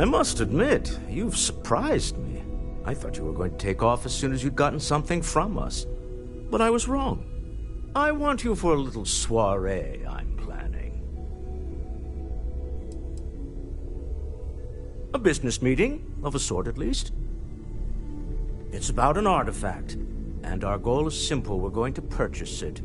I must admit, you've surprised me. I thought you were going to take off as soon as you'd gotten something from us. But I was wrong. I want you for a little soiree I'm planning. A business meeting, of a sort at least. It's about an artifact, and our goal is simple. We're going to purchase it.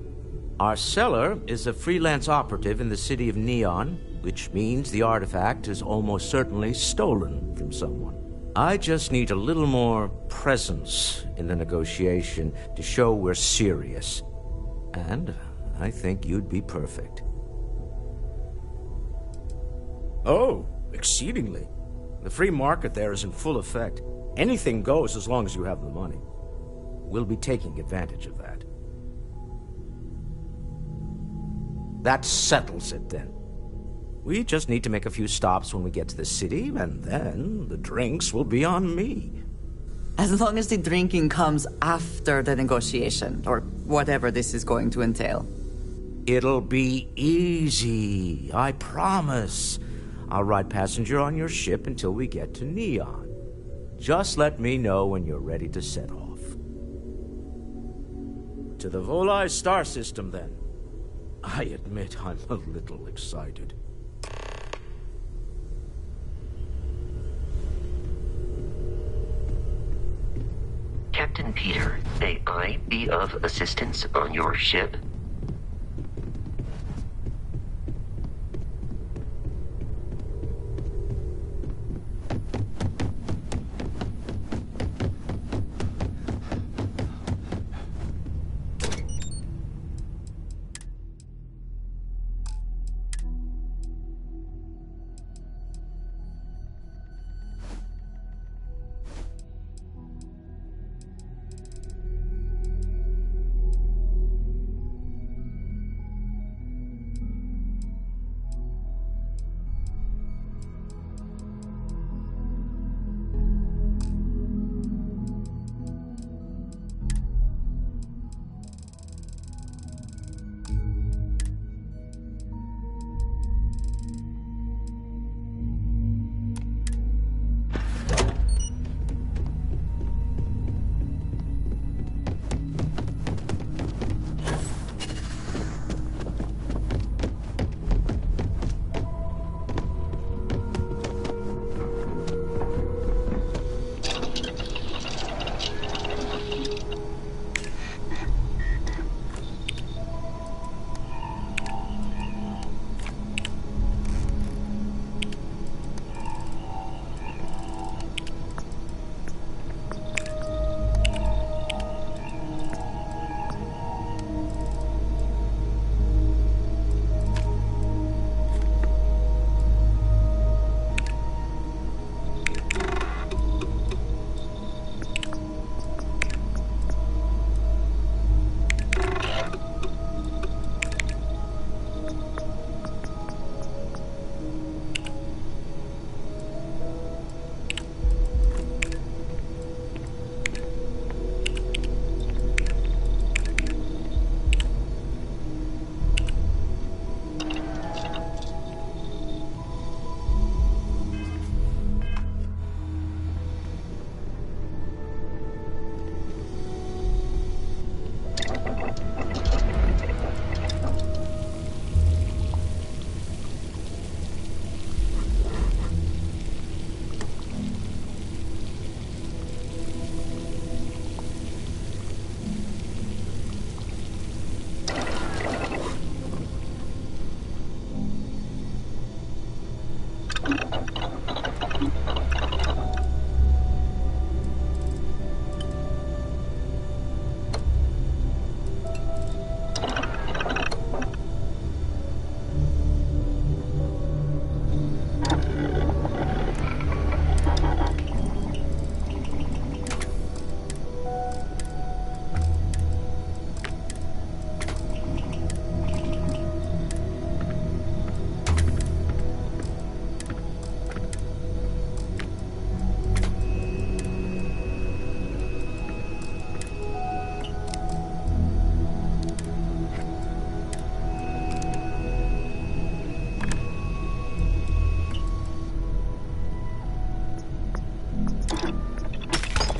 Our seller is a freelance operative in the city of Neon, which means the artifact is almost certainly stolen from someone. I just need a little more presence in the negotiation to show we're serious. And I think you'd be perfect. Oh, exceedingly. The free market there is in full effect. Anything goes as long as you have the money. We'll be taking advantage of that. That settles it, then. We just need to make a few stops when we get to the city, and then the drinks will be on me. As long as the drinking comes after the negotiation, or whatever this is going to entail. It'll be easy, I promise. I'll ride passenger on your ship until we get to Neon. Just let me know when you're ready to set off. To the Volai star system, then. I admit I'm a little excited. Captain Peter, may I be of assistance on your ship?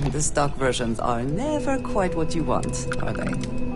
The stock versions are never quite what you want, are they?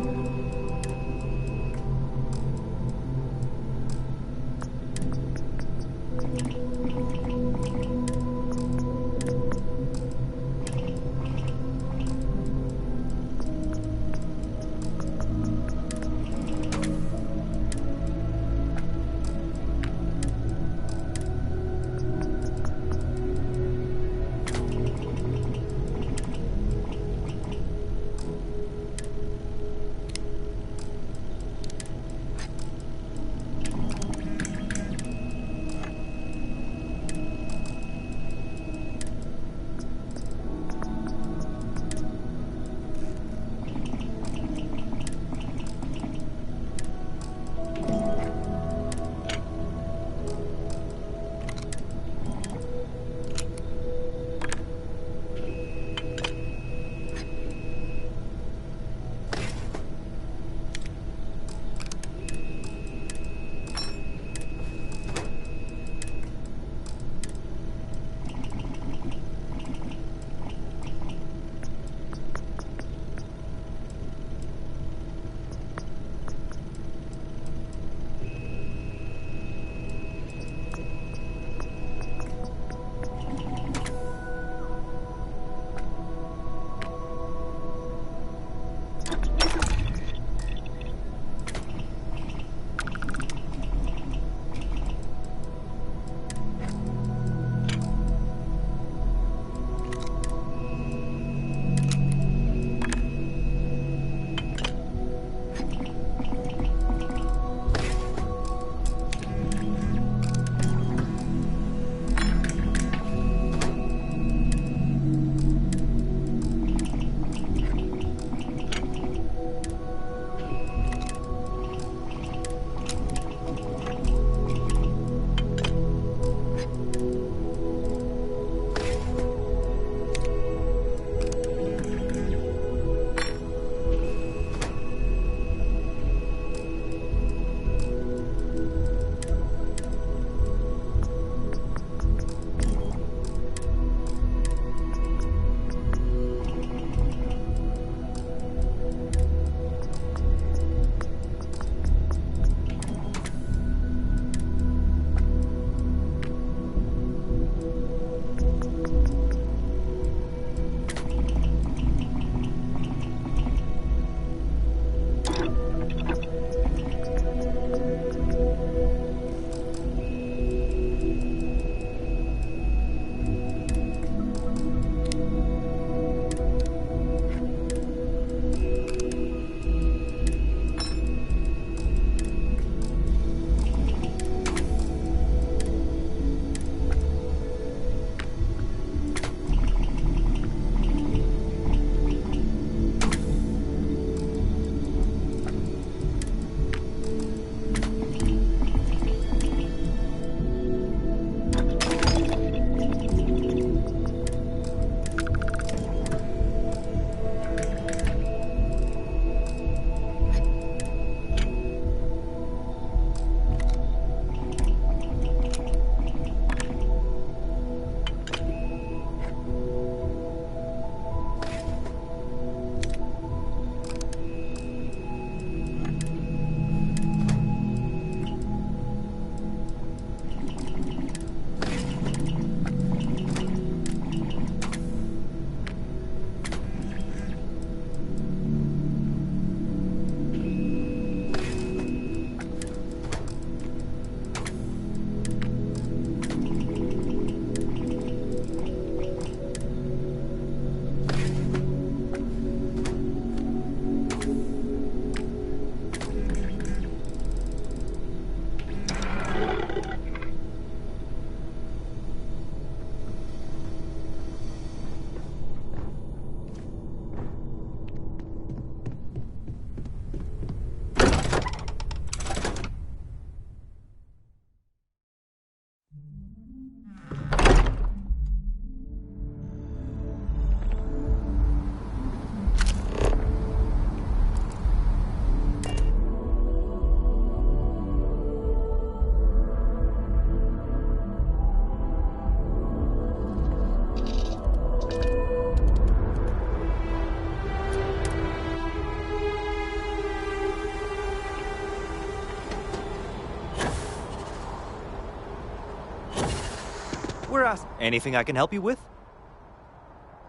fast. Anything I can help you with?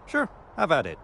Sure, have at it.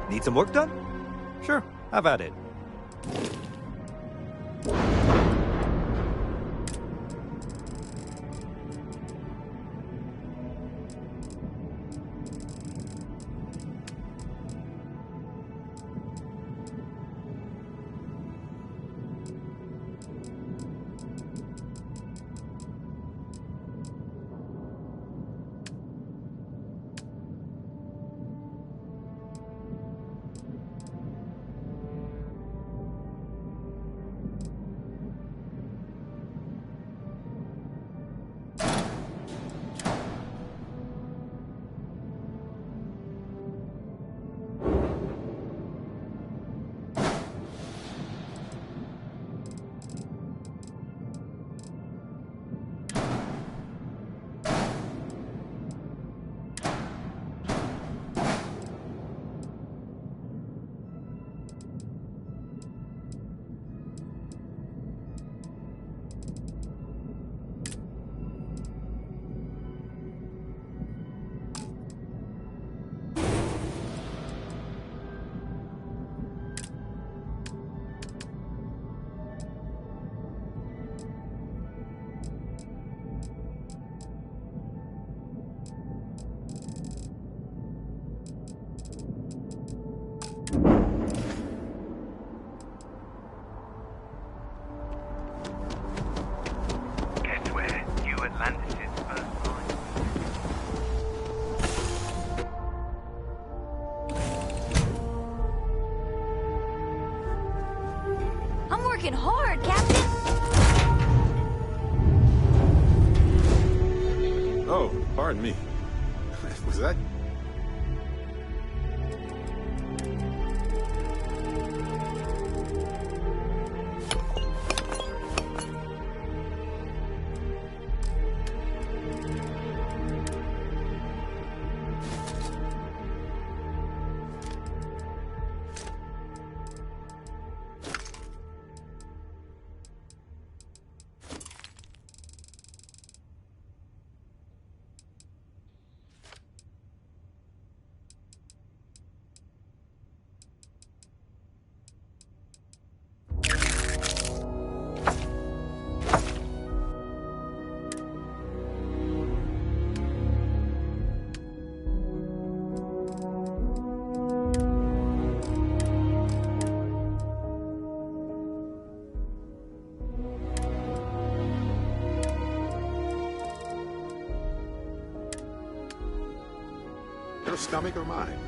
Need some work done? Sure, have at it. Working hard, Captain. Oh, pardon me. Was that... her stomach or mine?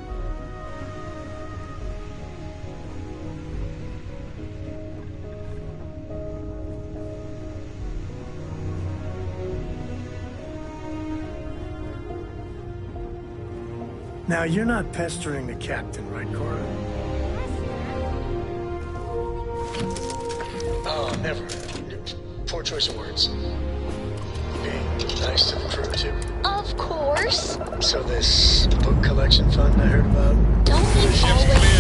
Now, you're not pestering the captain, right, Cora? Oh, never. Poor choice of words. Being nice to the crew, too. Of course. So this book collection fund I heard about? Don't you always say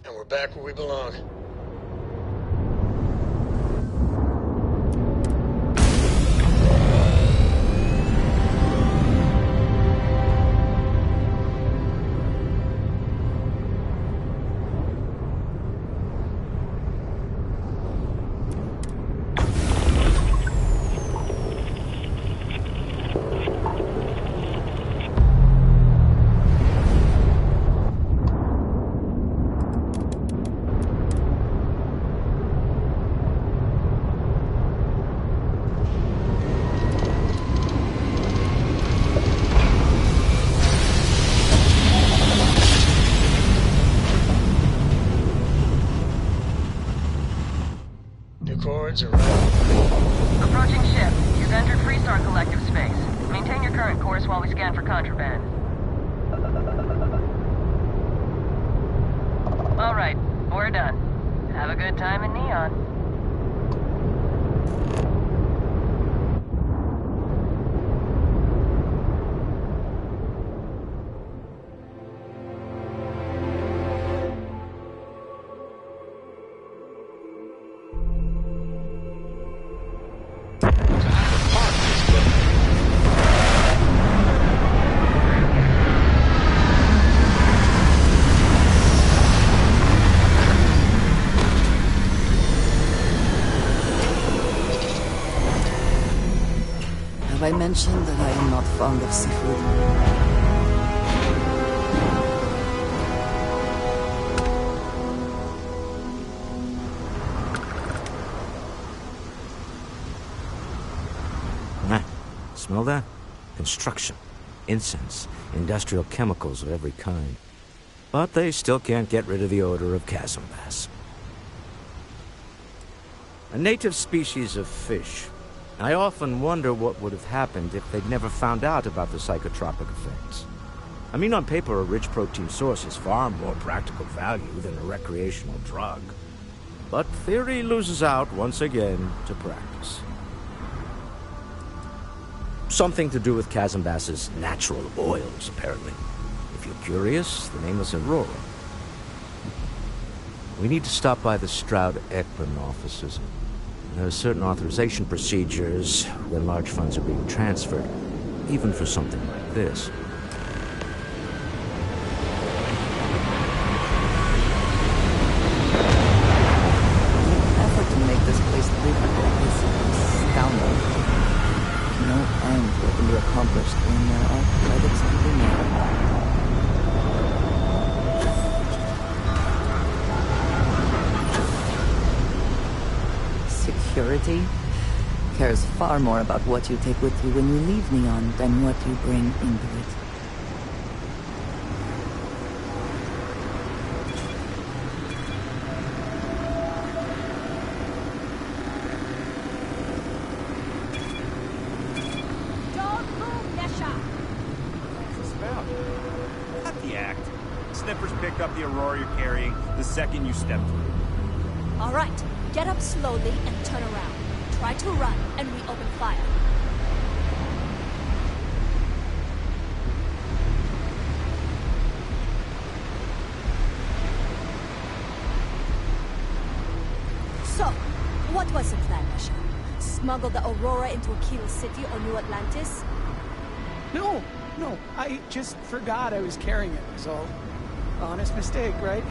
And we're back where we belong. Chords are right. Approaching ship. You've entered Freestar Collective space. Maintain your current course while we scan for contraband. All right, we're done. Have a good time in Neon. Have I mentioned that I am not fond of seafood? Smell that? Construction, incense, industrial chemicals of every kind. But they still can't get rid of the odor of chasm bass. A native species of fish. I often wonder what would have happened if they'd never found out about the psychotropic effects. I mean, on paper, a rich protein source is far more practical value than a recreational drug. But theory loses out once again to practice. Something to do with chasm bass's natural oils, apparently. If you're curious, the name is Aurora. We need to stop by the Stroud-Ekman offices. There are certain authorization procedures when large funds are being transferred, even for something like this. The effort to make this place livable is astounding. No end what can be accomplished when there are credits to be made. Security cares far more about what you take with you when you leave Neon than what you bring into it. Don't move, Nesha! What's this about? Cut the act. Sniffers pick up the Aurora you're carrying the second you step through. All right, get up slowly and turn around. Try to run, and we open fire. So, what was the plan, Nesha? Smuggle the Aurora into Aquila City or New Atlantis? No, I just forgot I was carrying it, was all. Honest mistake, right?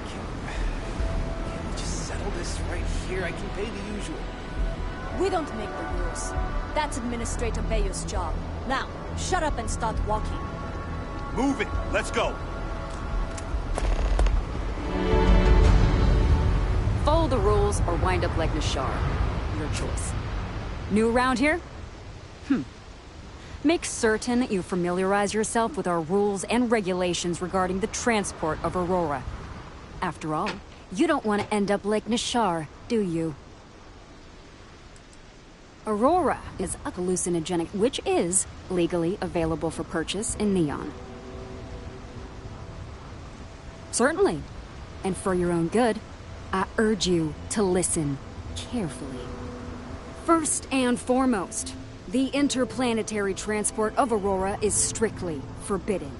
Can we just settle this right here? I can pay the usual. We don't make the rules. That's Administrator Bayer's job. Now, shut up and start walking. Move it! Let's go! Follow the rules or wind up like Nashar. Your choice. New around here? Make certain that you familiarize yourself with our rules and regulations regarding the transport of Aurora. After all, you don't want to end up like Nashar, do you? Aurora is a hallucinogenic, which is legally available for purchase in Neon. Certainly. And for your own good, I urge you to listen carefully. First and foremost, the interplanetary transport of Aurora is strictly forbidden.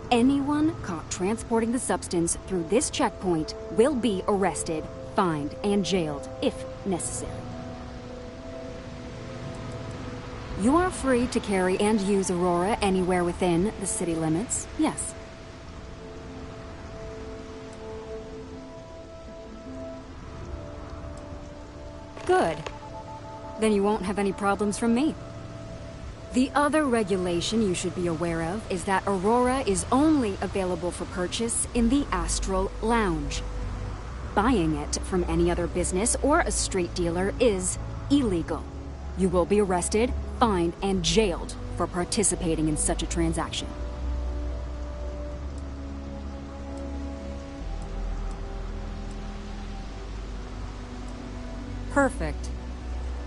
Anyone caught transporting the substance through this checkpoint will be arrested, fined, and jailed, if necessary. You are free to carry and use Aurora anywhere within the city limits, yes. Good. Then you won't have any problems from me. The other regulation you should be aware of is that Aurora is only available for purchase in the Astral Lounge. Buying it from any other business or a street dealer is illegal. You will be arrested, fined, and jailed for participating in such a transaction. Perfect.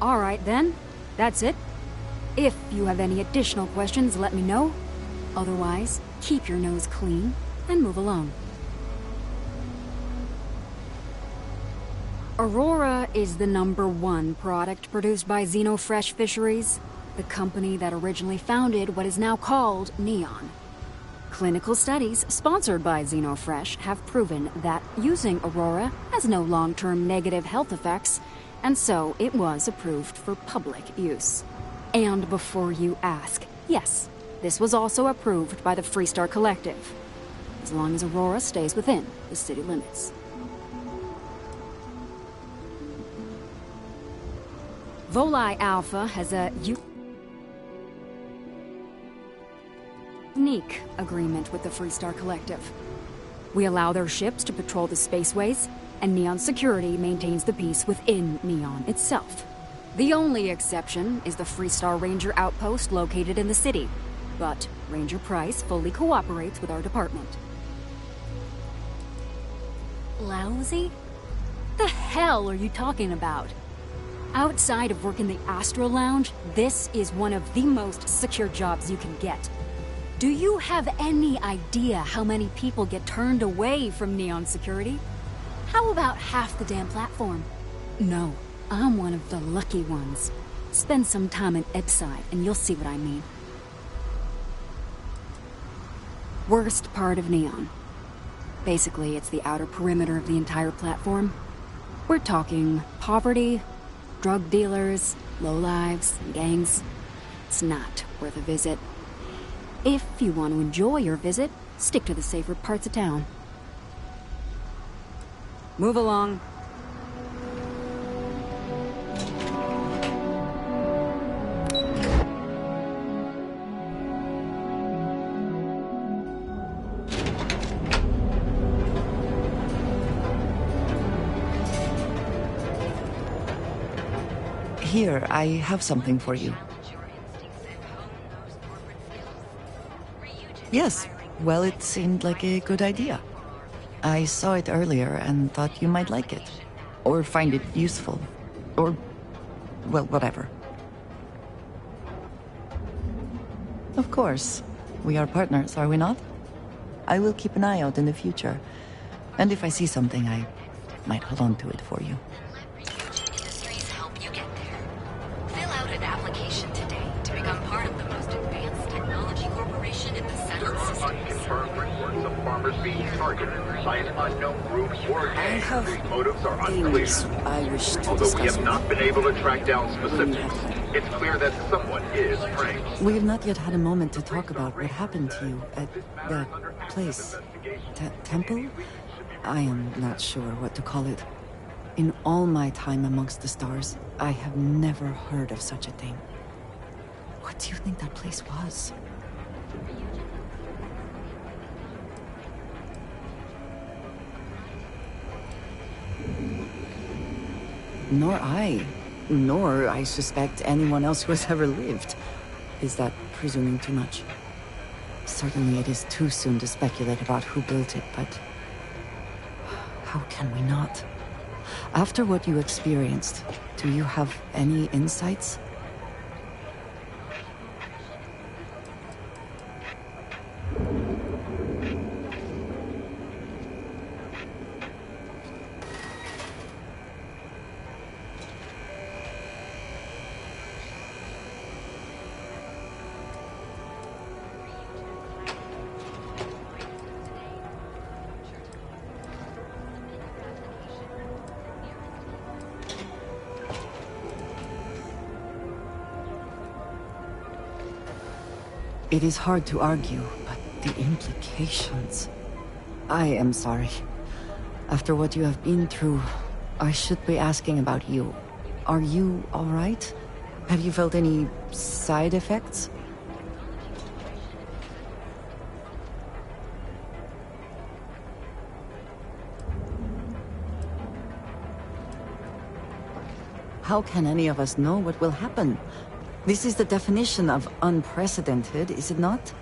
All right then, that's it. If you have any additional questions, let me know. Otherwise, keep your nose clean and move along. Aurora is the #1 product produced by Xenofresh Fisheries, the company that originally founded what is now called Neon. Clinical studies sponsored by Xenofresh have proven that using Aurora has no long-term negative health effects, and so it was approved for public use. And before you ask, yes, this was also approved by the Freestar Collective, as long as Aurora stays within the city limits. Volii Alpha has a unique agreement with the Freestar Collective. We allow their ships to patrol the spaceways, and Neon Security maintains the peace within Neon itself. The only exception is the Freestar Ranger outpost located in the city, but Ranger Price fully cooperates with our department. Lousy? The hell are you talking about? Outside of work in the Astro Lounge, this is one of the most secure jobs you can get. Do you have any idea how many people get turned away from Neon Security? How about half the damn platform? No, I'm one of the lucky ones. Spend some time in Ipside and you'll see what I mean. Worst part of Neon. Basically, it's the outer perimeter of the entire platform. We're talking poverty, drug dealers, lowlives, and gangs. It's not worth a visit. If you want to enjoy your visit, stick to the safer parts of town. Move along. Here, I have something for you. Yes, well, it seemed like a good idea. I saw it earlier and thought you might like it. Or find it useful. Or, well, whatever. Of course. We are partners, are we not? I will keep an eye out in the future. And if I see something, I might hold on to it for you. By an unknown group or gang whose motives are unclear. I wish to Although we discuss have not been able to track down specifics, it's clear that someone is framed. We have not yet had a moment to talk about what happened to you at that place. Temple? I am not sure what to call it. In all my time amongst the stars, I have never heard of such a thing. What do you think that place was? Nor I suspect anyone else who has ever lived. Is that presuming too much? Certainly it is too soon to speculate about who built it, but how can we not? After what you experienced, do you have any insights? It is hard to argue, but the implications... I am sorry. After what you have been through, I should be asking about you. Are you all right? Have you felt any side effects? How can any of us know what will happen? This is the definition of unprecedented, is it not?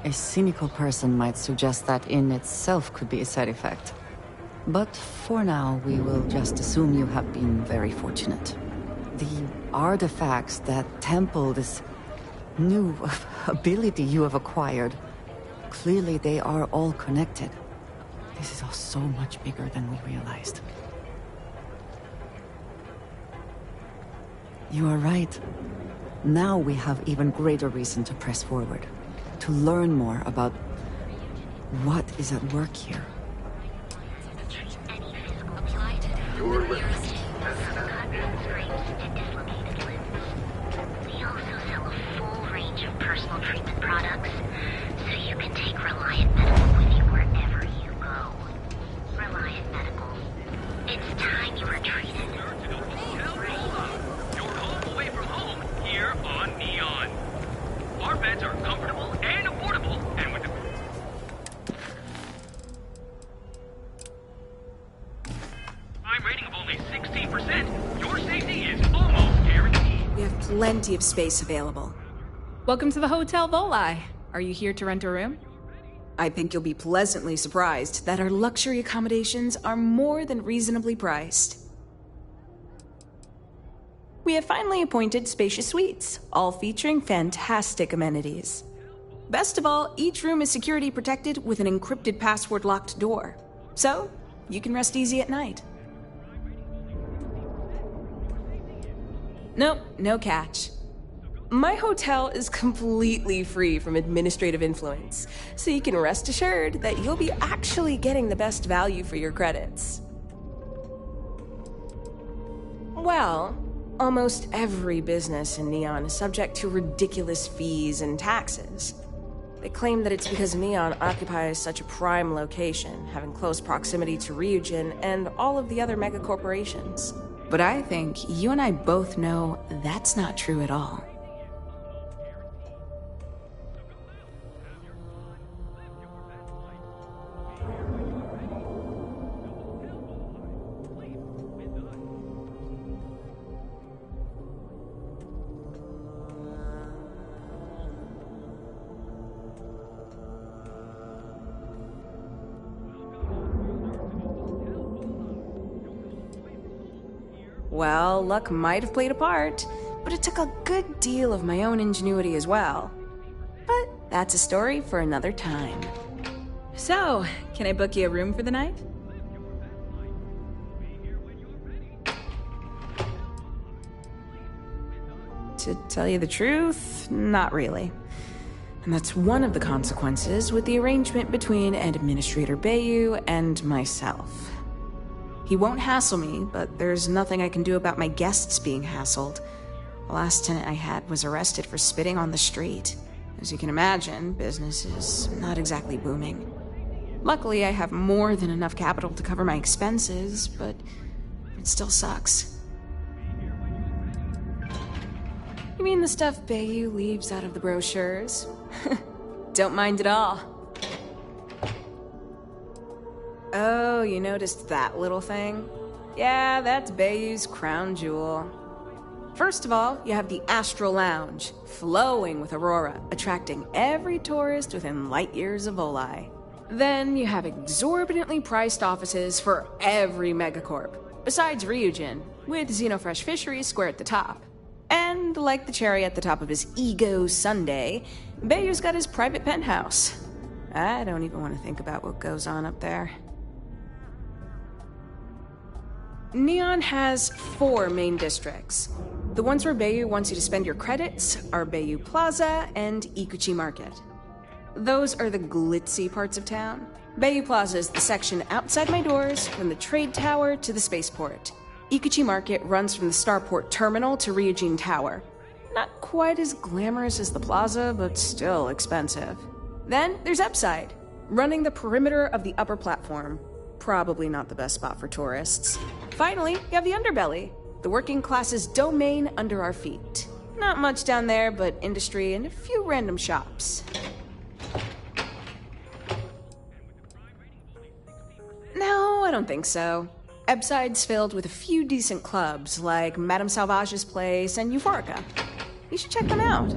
A cynical person might suggest that in itself could be a side effect. But for now, we will just assume you have been very fortunate. The artifacts that temple this new ability you have acquired, clearly they are all connected. This is all so much bigger than we realized. You are right. Now we have even greater reason to press forward, to learn more about what is at work here. Your lips. and dislocated limbs. We also sell a full range of personal treatment products, so you can take Reliant Medical with you wherever you go. Reliant Medical. It's time you were treated. You're home away from home here on Neon. Our beds are comfortable and affordable, and with the crime rating of only 16%, your safety is almost guaranteed. We have plenty of space available. Welcome to the Hotel Volai. Are you here to rent a room? I think you'll be pleasantly surprised that our luxury accommodations are more than reasonably priced. We have finally appointed spacious suites, all featuring fantastic amenities. Best of all, each room is security protected with an encrypted password-locked door. So, you can rest easy at night. Nope, no catch. My hotel is completely free from administrative influence, so you can rest assured that you'll be actually getting the best value for your credits. Well, almost every business in Neon is subject to ridiculous fees and taxes. They claim that it's because Neon occupies such a prime location, having close proximity to Ryujin and all of the other megacorporations. But I think you and I both know that's not true at all. Well, luck might have played a part, but it took a good deal of my own ingenuity as well. But that's a story for another time. So, can I book you a room for the night? To tell you the truth, not really. And that's one of the consequences with the arrangement between Administrator Bayu and myself. He won't hassle me, but there's nothing I can do about my guests being hassled. The last tenant I had was arrested for spitting on the street, As you can imagine, business is not exactly booming. Luckily, I have more than enough capital to cover my expenses, but it still sucks. You mean the stuff Bayou leaves out of the brochures? Don't mind at all. Oh, you noticed that little thing? Yeah, that's Bayou's crown jewel. First of all, you have the Astral Lounge, flowing with Aurora, attracting every tourist within light years of Volii. Then you have exorbitantly priced offices for every megacorp, besides Ryujin, with Xenofresh Fisheries square at the top. And like the cherry at the top of his ego sundae, Bayou's got his private penthouse. I don't even want to think about what goes on up there. Neon has 4 main districts. The ones where Bayou wants you to spend your credits are Bayou Plaza and Ikuchi Market. Those are the glitzy parts of town. Bayou Plaza is the section outside my doors, from the trade tower to the spaceport. Ikuchi Market runs from the Starport Terminal to Ryujin Tower. Not quite as glamorous as the plaza, but still expensive. Then there's Upside, running the perimeter of the upper platform. Probably not the best spot for tourists. Finally, you have the Underbelly, the working class's domain under our feet. Not much down there, but industry and a few random shops. No, I don't think so. Ebside's filled with a few decent clubs, like Madame Sauvage's Place and Euphorica. You should check them out.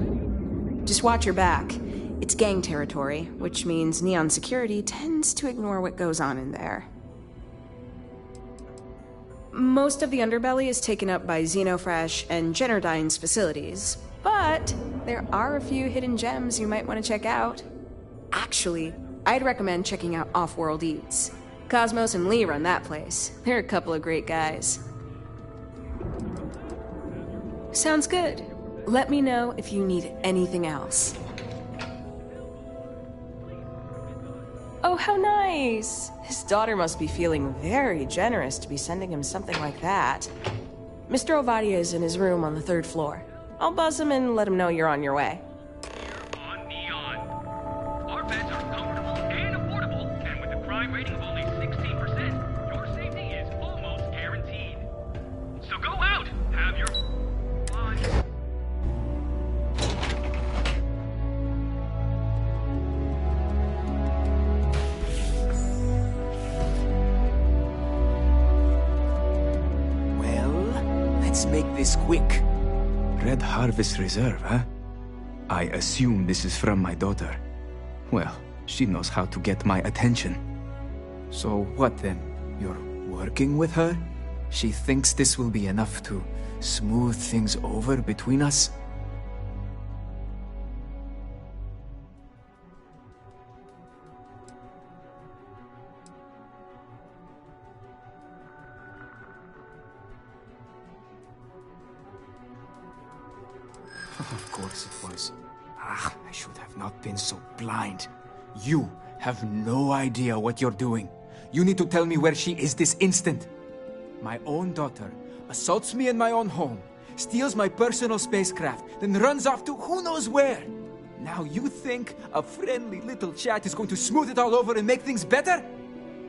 Just watch your back. It's gang territory, which means Neon security tends to ignore what goes on in there. Most of the underbelly is taken up by Xenofresh and Generdyne's facilities, but there are a few hidden gems you might want to check out. Actually, I'd recommend checking out Off-World Eats. Cosmos and Lee run that place. They're a couple of great guys. Sounds good. Let me know if you need anything else. Oh, how nice! His daughter must be feeling very generous to be sending him something like that. Mr. Ovadia is in his room on the 3rd floor. I'll buzz him and let him know you're on your way. On Neon. Our beds are comfortable and affordable, and with a crime rating of only 16%, your safety is almost guaranteed. So go out, have your fun. Let's make this quick. Red Harvest Reserve, huh? I assume this is from my daughter. Well, she knows how to get my attention. So what then? You're working with her? She thinks this will be enough to smooth things over between us? Of course it was. I should have not been so blind. You have no idea what you're doing. You need to tell me where she is this instant. My own daughter assaults me in my own home, steals my personal spacecraft, then runs off to who knows where. Now you think a friendly little chat is going to smooth it all over and make things better?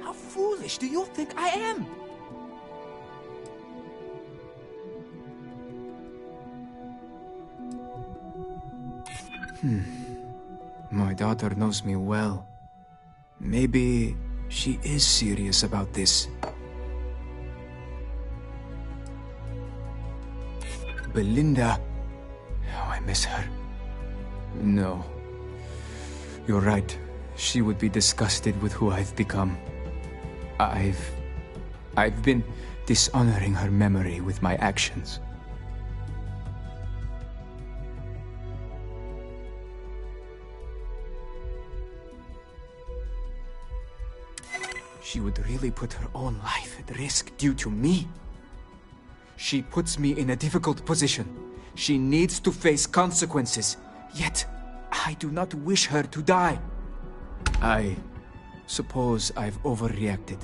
How foolish do you think I am? My daughter knows me well. Maybe she is serious about this. Belinda. Oh, I miss her. No. You're right. She would be disgusted with who I've become. I've been dishonoring her memory with my actions. She would really put her own life at risk due to me. She puts me in a difficult position. She needs to face consequences. Yet, I do not wish her to die. I suppose I've overreacted.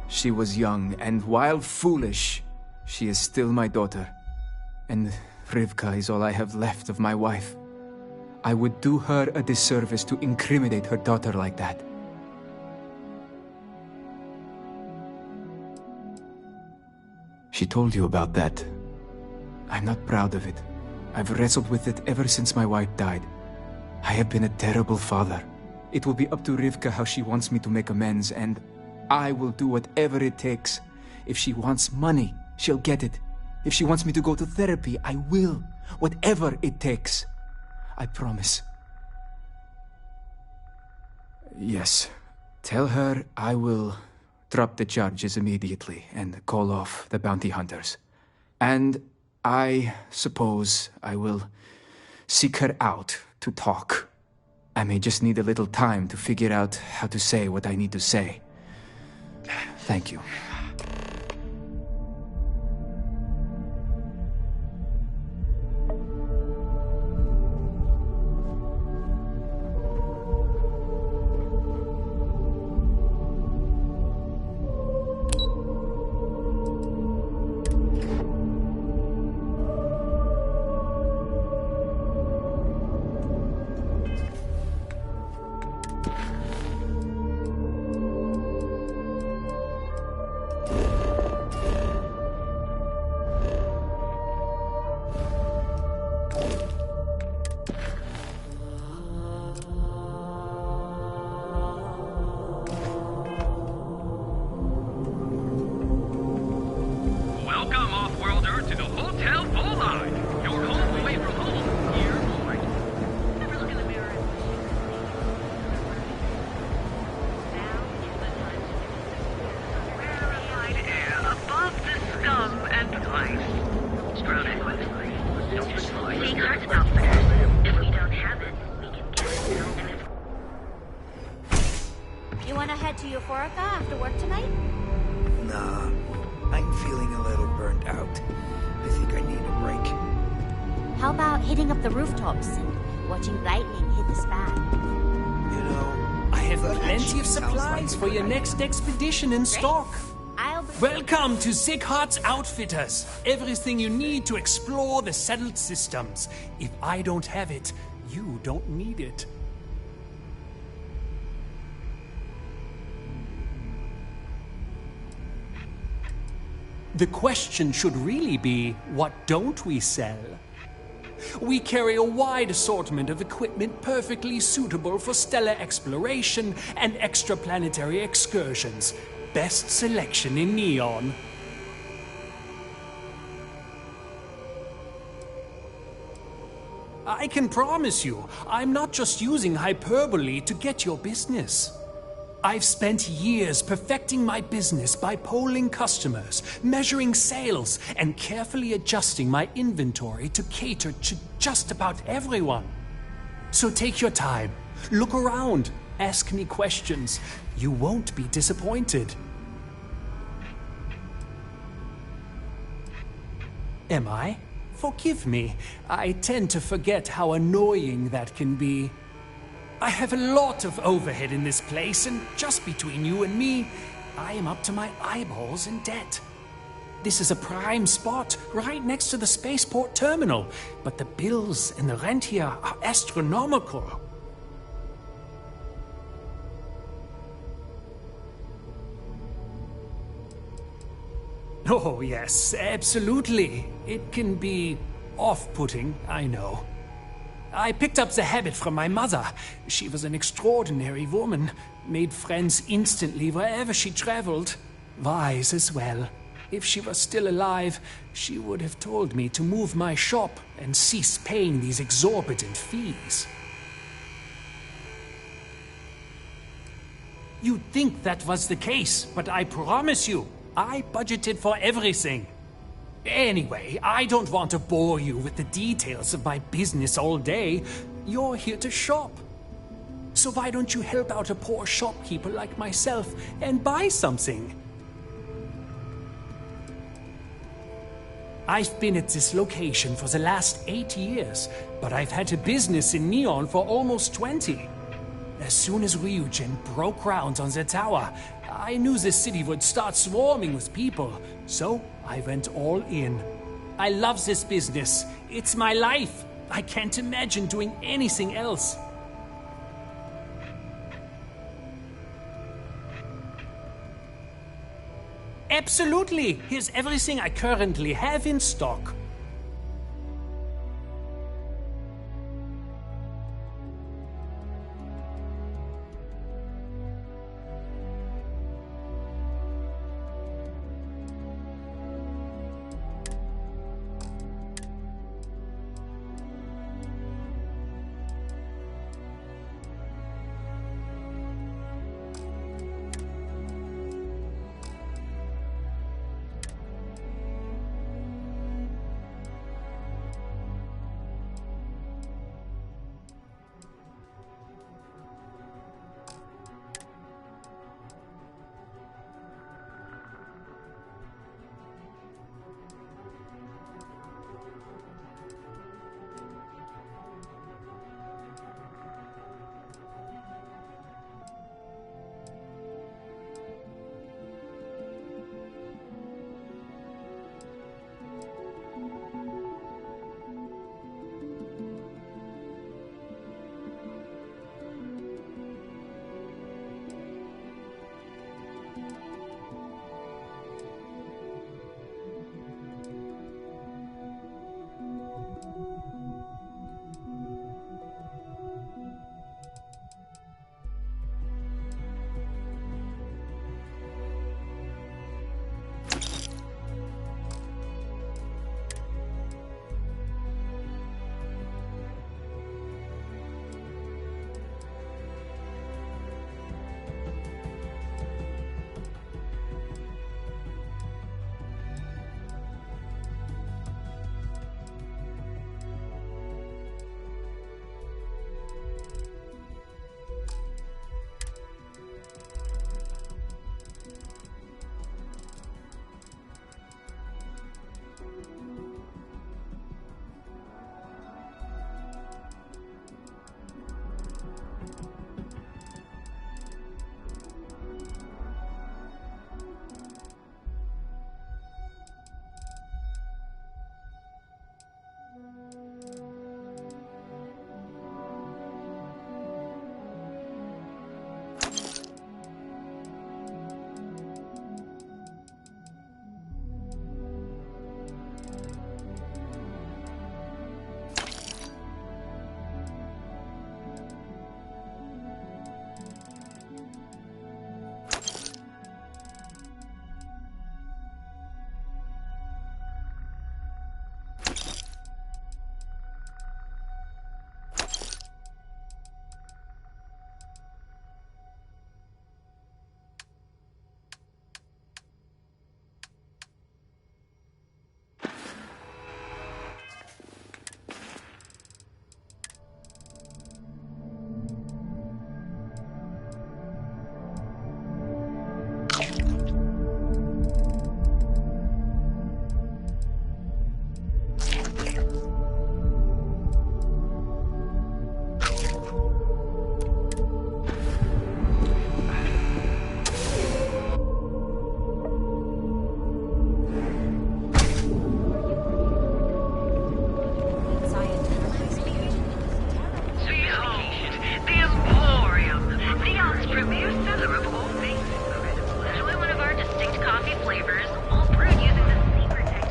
She was young, and while foolish, she is still my daughter. And Rivka is all I have left of my wife. I would do her a disservice to incriminate her daughter like that. She told you about that. I'm not proud of it. I've wrestled with it ever since my wife died. I have been a terrible father. It will be up to Rivka how she wants me to make amends, and I will do whatever it takes. If she wants money, she'll get it. If she wants me to go to therapy, I will. Whatever it takes. I promise. Yes. Tell her I will drop the charges immediately and call off the bounty hunters. And I suppose I will seek her out to talk. I may just need a little time to figure out how to say what I need to say. Thank you. You wanna head to Euphorica after work tonight? Nah, I'm feeling a little burnt out. I think I need a break. How about hitting up the rooftops and watching lightning hit the sky? You know, I have plenty of supplies for your next expedition in stock. Welcome to Sickhart's Outfitters. Everything you need to explore the settled systems. If I don't have it, you don't need it. The question should really be, what don't we sell? We carry a wide assortment of equipment perfectly suitable for stellar exploration and extraplanetary excursions. Best selection in Neon. I can promise you, I'm not just using hyperbole to get your business. I've spent years perfecting my business by polling customers, measuring sales, and carefully adjusting my inventory to cater to just about everyone. So take your time, look around, ask me questions. You won't be disappointed. Am I? Forgive me. I tend to forget how annoying that can be. I have a lot of overhead in this place, and just between you and me, I am up to my eyeballs in debt. This is a prime spot, right next to the spaceport terminal, but the bills and the rent here are astronomical. Oh, yes, absolutely. It can be off-putting, I know. I picked up the habit from my mother. She was an extraordinary woman, made friends instantly wherever she traveled. Wise as well. If she was still alive, she would have told me to move my shop and cease paying these exorbitant fees. You'd think that was the case, but I promise you, I budgeted for everything. Anyway, I don't want to bore you with the details of my business all day. You're here to shop. So why don't you help out a poor shopkeeper like myself and buy something? I've been at this location for the last 8 years, but I've had a business in Neon for almost 20. As soon as Ryujin broke ground on the tower, I knew the city would start swarming with people, so I went all in. I love this business. It's my life. I can't imagine doing anything else. Absolutely! Here's everything I currently have in stock.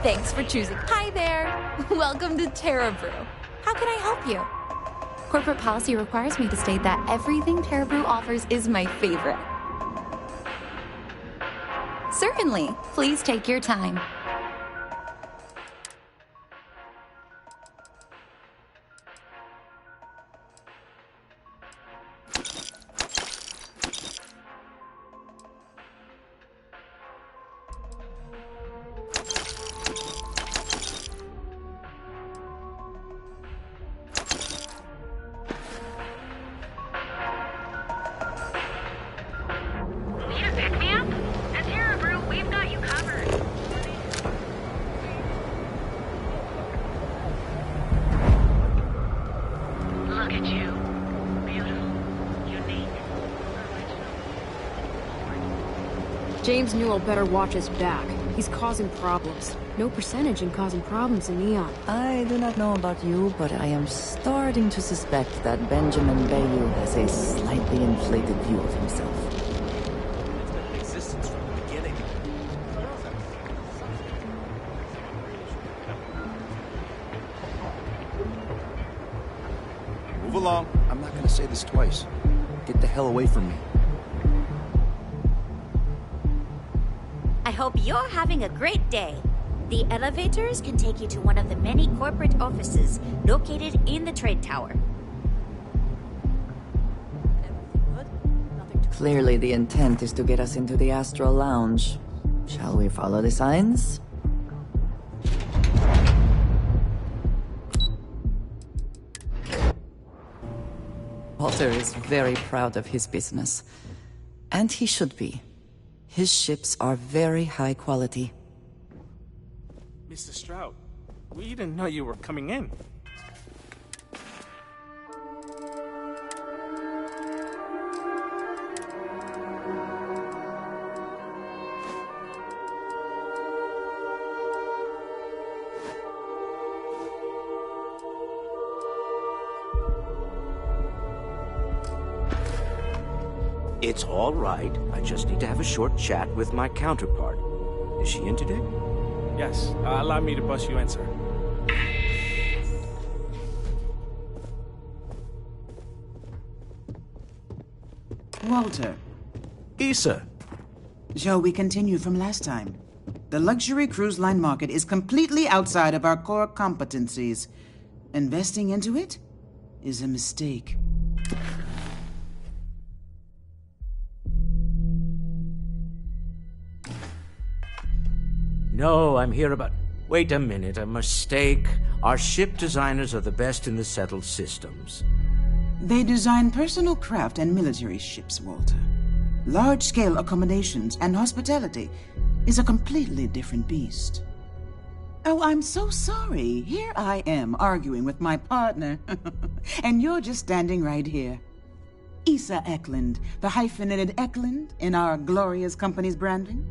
Thanks for choosing. Hi there. Welcome to Terra Brew. How can I help you? Corporate policy requires me to state that everything Terra Brew offers is my favorite. Certainly. Please take your time. James Newell better watch his back. He's causing problems. No percentage in causing problems in Neon. I do not know about you, but I am starting to suspect that Benjamin Bayou has a slightly inflated view of himself. It's been in existence from the beginning. Move along. I'm not gonna say this twice. Get the hell away from me. I hope you're having a great day. The elevators can take you to one of the many corporate offices located in the trade tower. Clearly the intent is to get us into the Astral Lounge. Shall we follow the signs? Walter is very proud of his business. And he should be. His ships are very high quality. Mr. Stroud, we didn't know you were coming in. It's all right. I just need to have a short chat with my counterpart. Is she in today? Yes, allow me to bust you in, sir. Walter. Issa. Shall we continue from last time? The luxury cruise line market is completely outside of our core competencies. Investing into it is a mistake. No, I'm here about... Wait a minute, a mistake. Our ship designers are the best in the settled systems. They design personal craft and military ships, Walter. Large-scale accommodations and hospitality is a completely different beast. Oh, I'm so sorry. Here I am arguing with my partner. And you're just standing right here. Issa Eklund, the hyphenated Eklund in our glorious company's branding.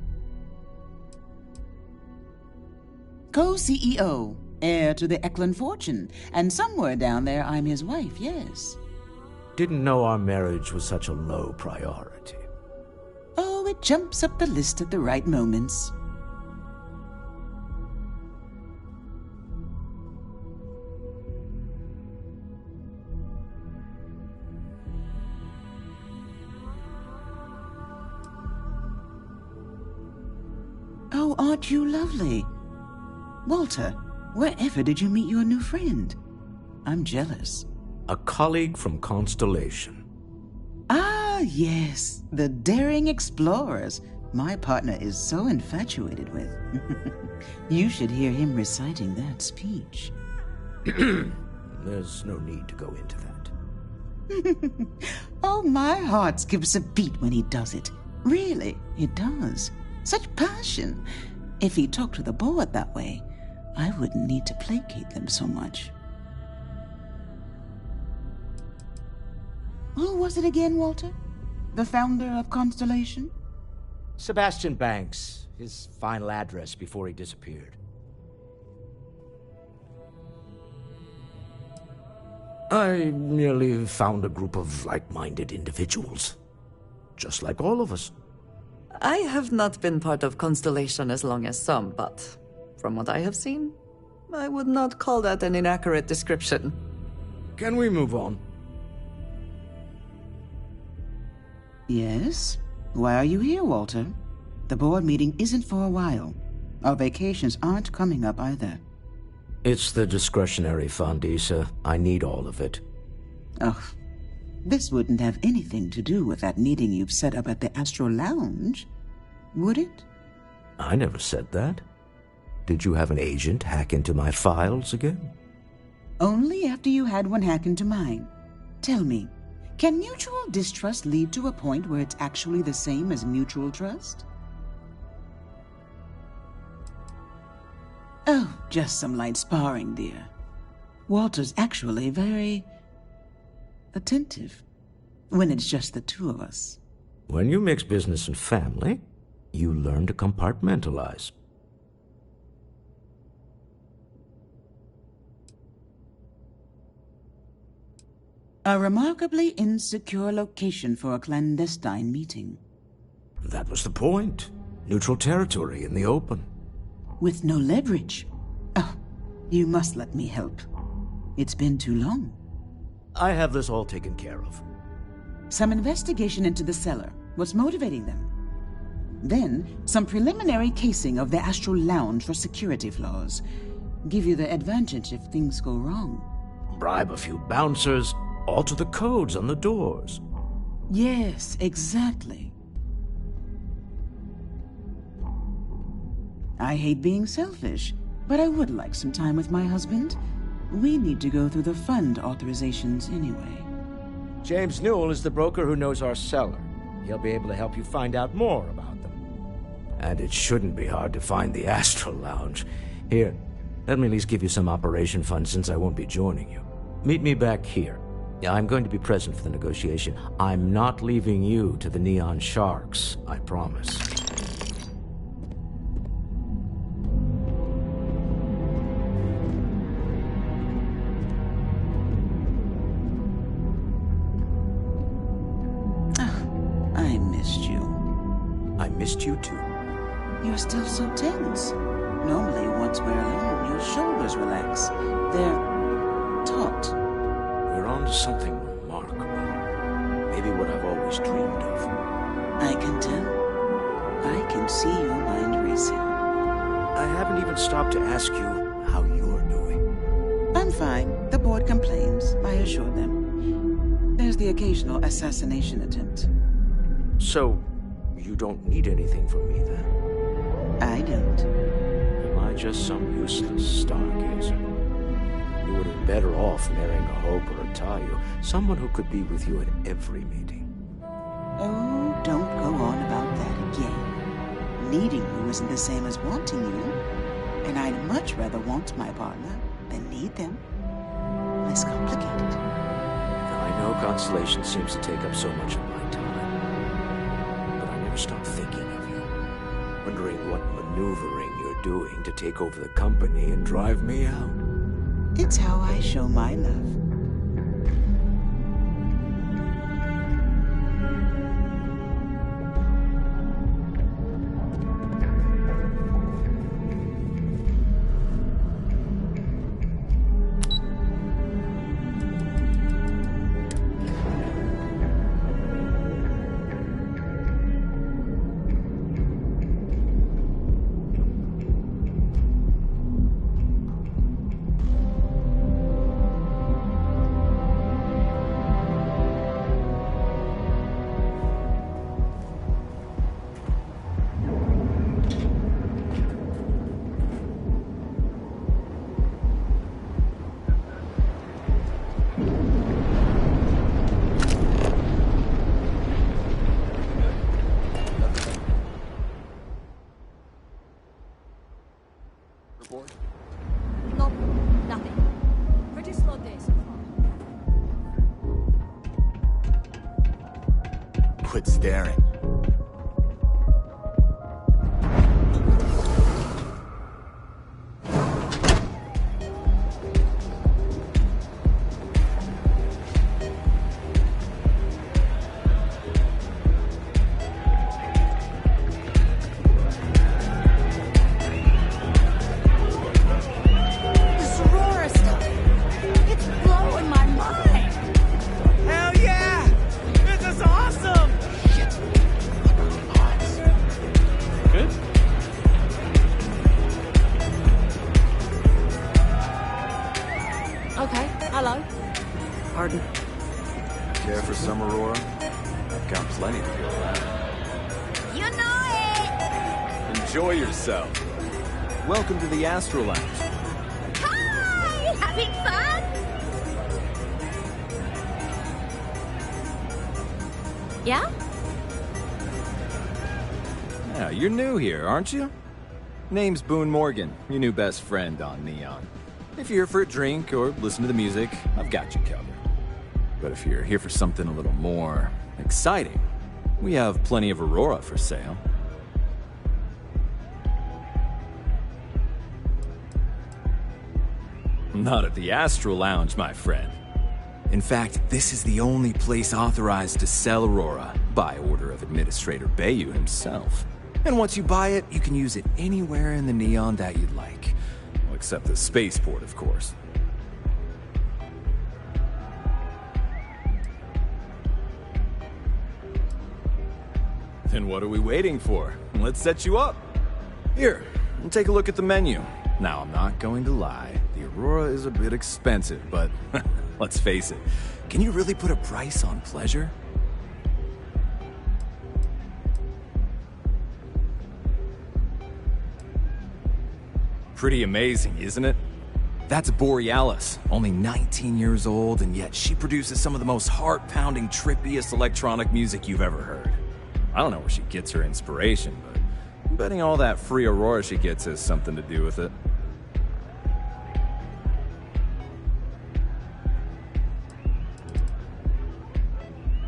Co-CEO, heir to the Eklund fortune, and somewhere down there I'm his wife, yes. Didn't know our marriage was such a low priority. Oh, it jumps up the list at the right moments. Oh, aren't you lovely? Walter, wherever did you meet your new friend? I'm jealous. A colleague from Constellation. Ah, yes, the daring explorers my partner is so infatuated with. You should hear him reciting that speech. There's no need to go into that. Oh, my heart skips a beat when he does it. Really, it does. Such passion. If he talked to the board that way, I wouldn't need to placate them so much. Who was it again, Walter? The founder of Constellation? Sebastian Banks, his final address before he disappeared. I merely found a group of like-minded individuals. Just like all of us. I have not been part of Constellation as long as some, but from what I have seen, I would not call that an inaccurate description. Can we move on? Yes? Why are you here, Walter? The board meeting isn't for a while. Our vacations aren't coming up either. It's the discretionary fund, Issa. I need all of it. Ugh. This wouldn't have anything to do with that meeting you've set up at the Astral Lounge, would it? I never said that. Did you have an agent hack into my files again? Only after you had one hack into mine. Tell me, can mutual distrust lead to a point where it's actually the same as mutual trust? Oh, just some light sparring, dear. Walter's actually very attentive when it's just the two of us. When you mix business and family, you learn to compartmentalize. A remarkably insecure location for a clandestine meeting. That was the point. Neutral territory in the open. With no leverage. Oh, you must let me help. It's been too long. I have this all taken care of. Some investigation into the cellar. What's motivating them? Then, some preliminary casing of the Astral Lounge for security flaws. Give you the advantage if things go wrong. Bribe a few bouncers, alter the codes on the doors. Yes, exactly. I hate being selfish, but I would like some time with my husband. We need to go through the fund authorizations anyway. James Newell is the broker who knows our cellar. He'll be able to help you find out more about them. And it shouldn't be hard to find the Astral Lounge. Here, let me at least give you some operation funds since I won't be joining you. Meet me back here. I'm going to be present for the negotiation. I'm not leaving you to the Neon Sharks, I promise. I missed you. I missed you too. You're still so tense. Normally, once we're alone, your shoulders relax. They're taut. We're on to something remarkable. Maybe what I've always dreamed of. I can tell. I can see your mind racing. I haven't even stopped to ask you how you're doing. I'm fine. The board complains, I assure them. There's the occasional assassination attempt. So, you don't need anything from me then? I don't. Am I just some useless stargazer? You would have been better off marrying a Hope or a Tayo, someone who could be with you at every meeting. Oh, don't go on about that again. Needing you isn't the same as wanting you. And I'd much rather want my partner than need them. Less complicated. I know Constellation seems to take up so much of my time. Stop thinking of you, wondering what maneuvering you're doing to take over the company and drive me out. It's how I show my love. Nope, nothing. Pretty slow day so far. Quit staring. Okay, hello. Pardon? Care for some Aurora? I've got plenty to go around. You know it! Enjoy yourself. Welcome to the Astral Lounge. Hi! Having fun? Yeah? Yeah, you're new here, aren't you? Name's Boone Morgan, your new best friend on Neon. If you're here for a drink or listen to the music, I've got you covered. But if you're here for something a little more exciting, we have plenty of Aurora for sale. Not at the Astral Lounge, my friend. In fact, this is the only place authorized to sell Aurora, by order of Administrator Bayou himself. And once you buy it, you can use it anywhere in the Neon that you'd like. Well, except the spaceport, of course. Then what are we waiting for? Let's set you up. Here, take a look at the menu. Now, I'm not going to lie. The Aurora is a bit expensive, but let's face it. Can you really put a price on pleasure? Pretty amazing, isn't it? That's Borealis, only 19 years old, and yet she produces some of the most heart-pounding, trippiest electronic music you've ever heard. I don't know where she gets her inspiration, but I'm betting all that free Aurora she gets has something to do with it.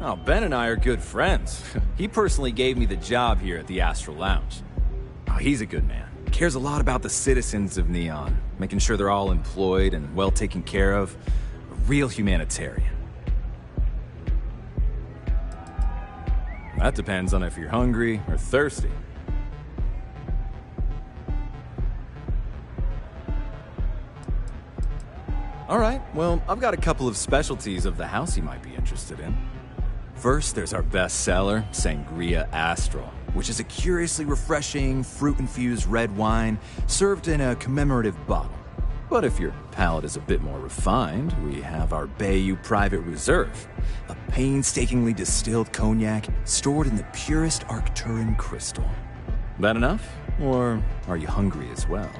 Oh, Ben and I are good friends. He personally gave me the job here at the Astral Lounge. Oh, he's a good man. Cares a lot about the citizens of Neon, making sure they're all employed and well taken care of. A real humanitarian. That depends on if you're hungry or thirsty. Alright, well, I've got a couple of specialties of the house you might be interested in. First, there's our best seller, Sangria Astral, which is a curiously refreshing, fruit-infused red wine served in a commemorative bottle. But if your palate is a bit more refined, we have our Bayou Private Reserve, a painstakingly distilled cognac stored in the purest Arcturan crystal. That enough? Or are you hungry as well?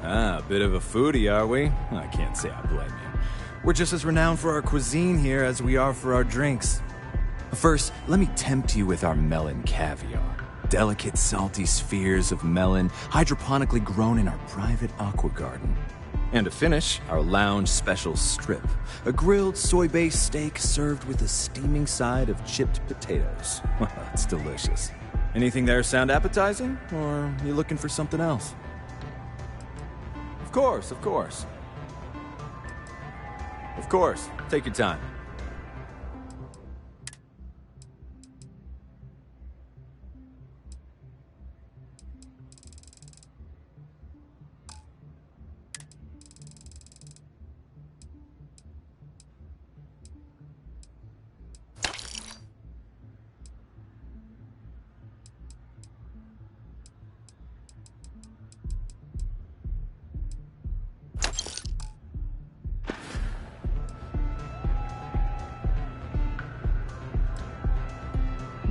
Ah, a bit of a foodie, are we? I can't say I blame you. We're just as renowned for our cuisine here as we are for our drinks. First, let me tempt you with our melon caviar. Delicate, salty spheres of melon hydroponically grown in our private aqua garden. And to finish, our lounge special strip, a grilled soy-based steak served with a steaming side of chipped potatoes. It's delicious. Anything there sound appetizing, or are you looking for something else? Of course, of course. Of course, take your time.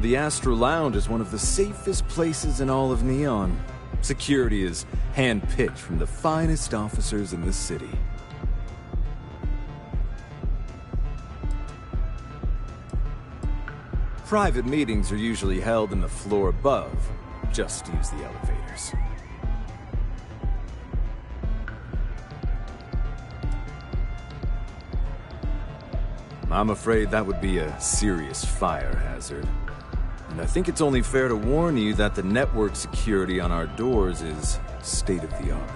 The Astral Lounge is one of the safest places in all of Neon. Security is hand-picked from the finest officers in the city. Private meetings are usually held in the floor above. Just use the elevators. I'm afraid that would be a serious fire hazard. And I think it's only fair to warn you that the network security on our doors is state-of-the-art.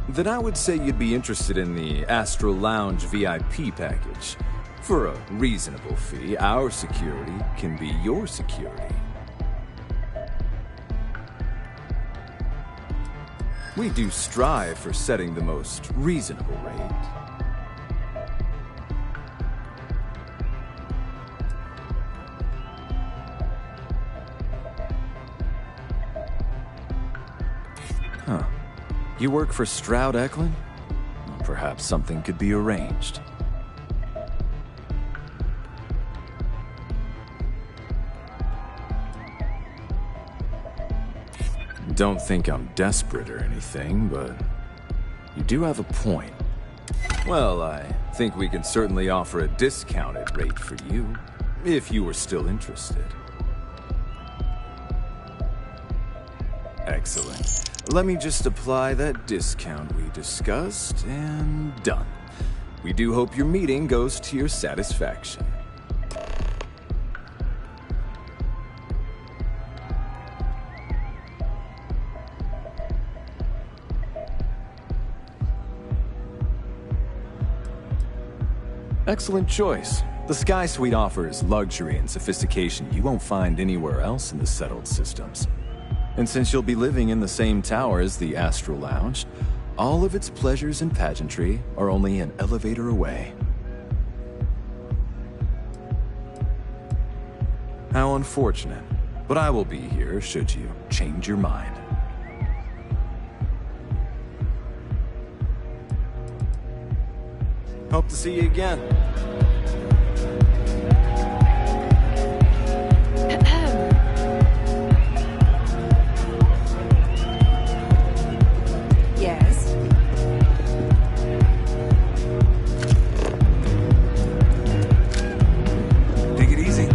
Then I would say you'd be interested in the Astral Lounge VIP package. For a reasonable fee, our security can be your security. We do strive for setting the most reasonable rate. Huh. You work for Stroud Eklund? Perhaps something could be arranged. Don't think I'm desperate or anything, but you do have a point. Well, I think we can certainly offer a discounted rate for you, if you were still interested. Excellent. Let me just apply that discount we discussed, and done. We do hope your meeting goes to your satisfaction. Excellent choice. The Sky Suite offers luxury and sophistication you won't find anywhere else in the settled systems. And since you'll be living in the same tower as the Astral Lounge, all of its pleasures and pageantry are only an elevator away. How unfortunate. But I will be here should you change your mind. Hope to see you again. Yes. Take it easy.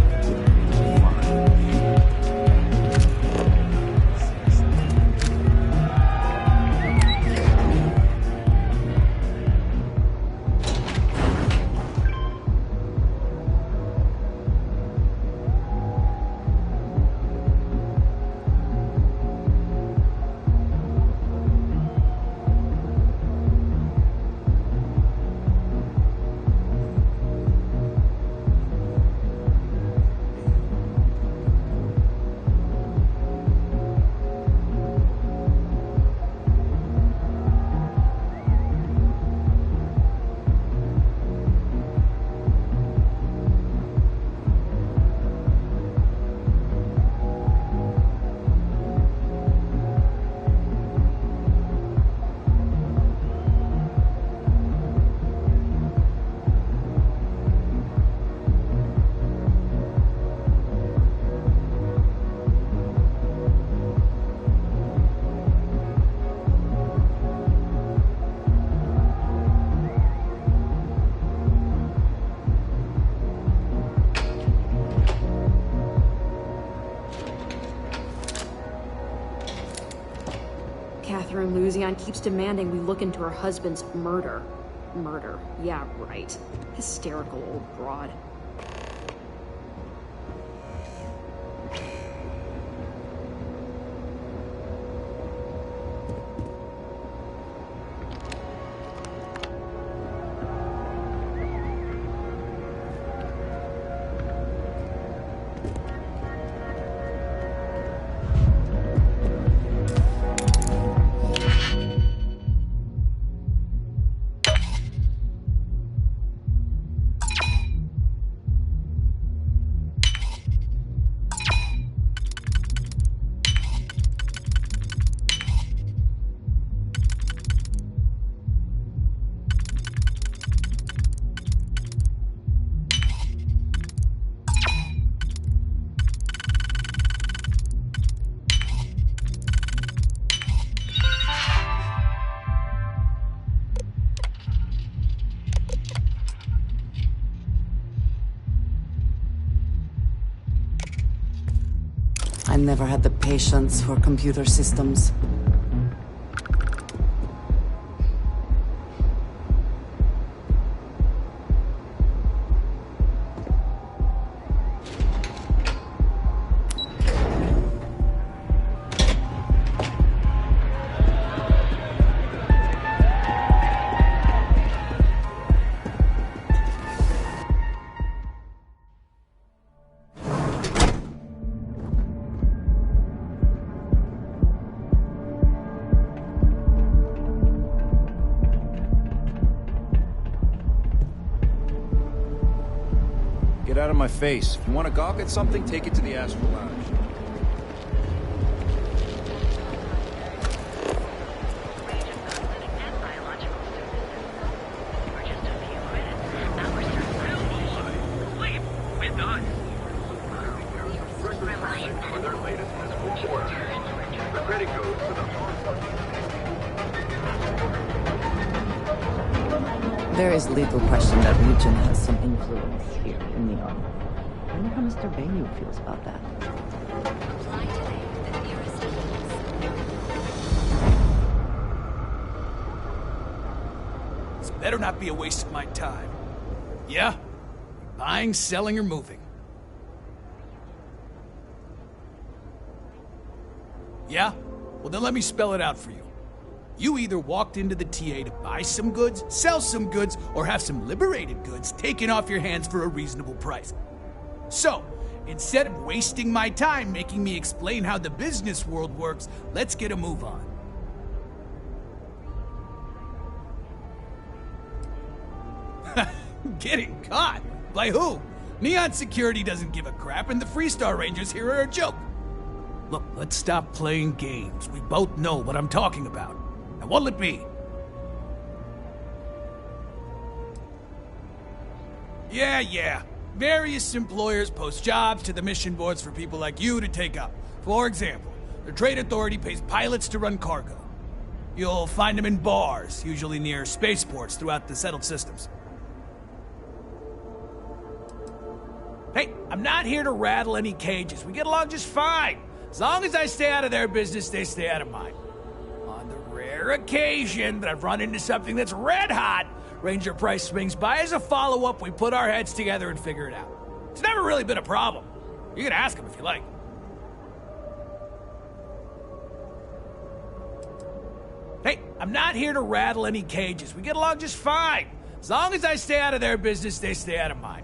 Catherine Luzian keeps demanding we look into her husband's murder. Murder. Yeah, right. Hysterical old broad. I never had the patience for computer systems. Get out of my face. If you want to gawk at something, take it to the Astral Lounge. There is little question that Legion has some influence here in Neon. I wonder how Mr. Bayou feels about that. This better not be a waste of my time. Yeah? Buying, selling, or moving? Yeah? Well, then let me spell it out for you. You either walked into the TA to buy some goods, sell some goods, or have some liberated goods taken off your hands for a reasonable price. So, instead of wasting my time making me explain how the business world works, let's get a move on. Getting caught? By who? Neon Security doesn't give a crap, and the Freestar Rangers here are a joke. Look, let's stop playing games. We both know what I'm talking about. Now, what'll it be? Yeah. Various employers post jobs to the mission boards for people like you to take up. For example, the Trade Authority pays pilots to run cargo. You'll find them in bars, usually near spaceports throughout the settled systems. Hey, I'm not here to rattle any cages. We get along just fine. As long as I stay out of their business, they stay out of mine. On the rare occasion that I've run into something that's red hot, Ranger Price swings by as a follow-up. We put our heads together and figure it out. It's never really been a problem. You can ask him if you like. Hey, I'm not here to rattle any cages. We get along just fine. As long as I stay out of their business, they stay out of mine.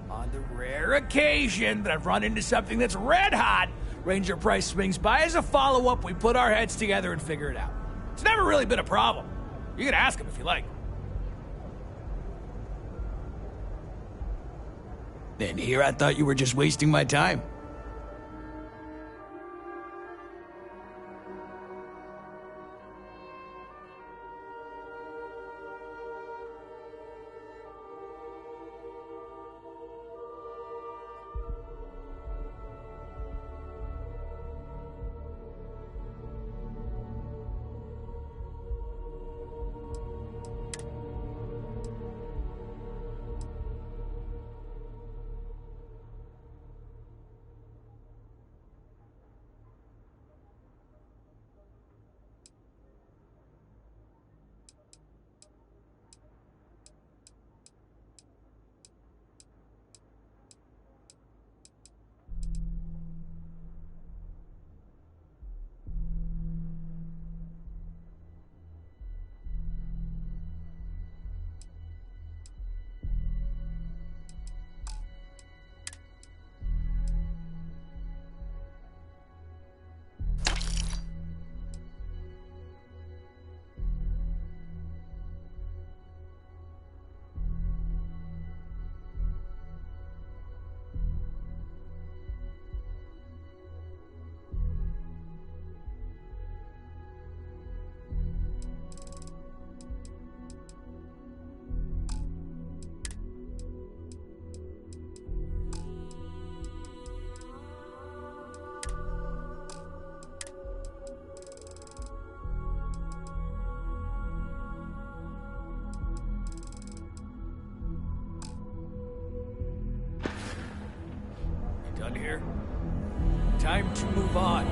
On the rare occasion that I've run into something that's red hot, Ranger Price swings by as a follow-up. We put our heads together and figure it out. It's never really been a problem. You can ask him if you like. And here I thought you were just wasting my time. Done here? Time to move on.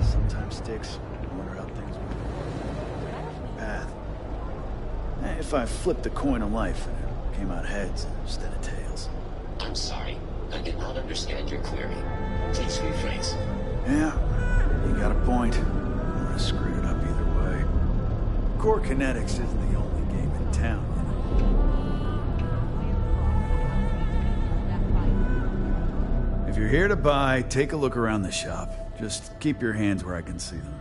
Sometimes sticks. I wonder how things would path. If I flipped the coin of life and it came out heads instead of tails. I'm sorry. I did not understand your query. Please rephrase. Yeah, you got a point. I would have screwed it up either way. Core Kinetics isn't the only game in town, you know. If you're here to buy, take a look around the shop. Just keep your hands where I can see them.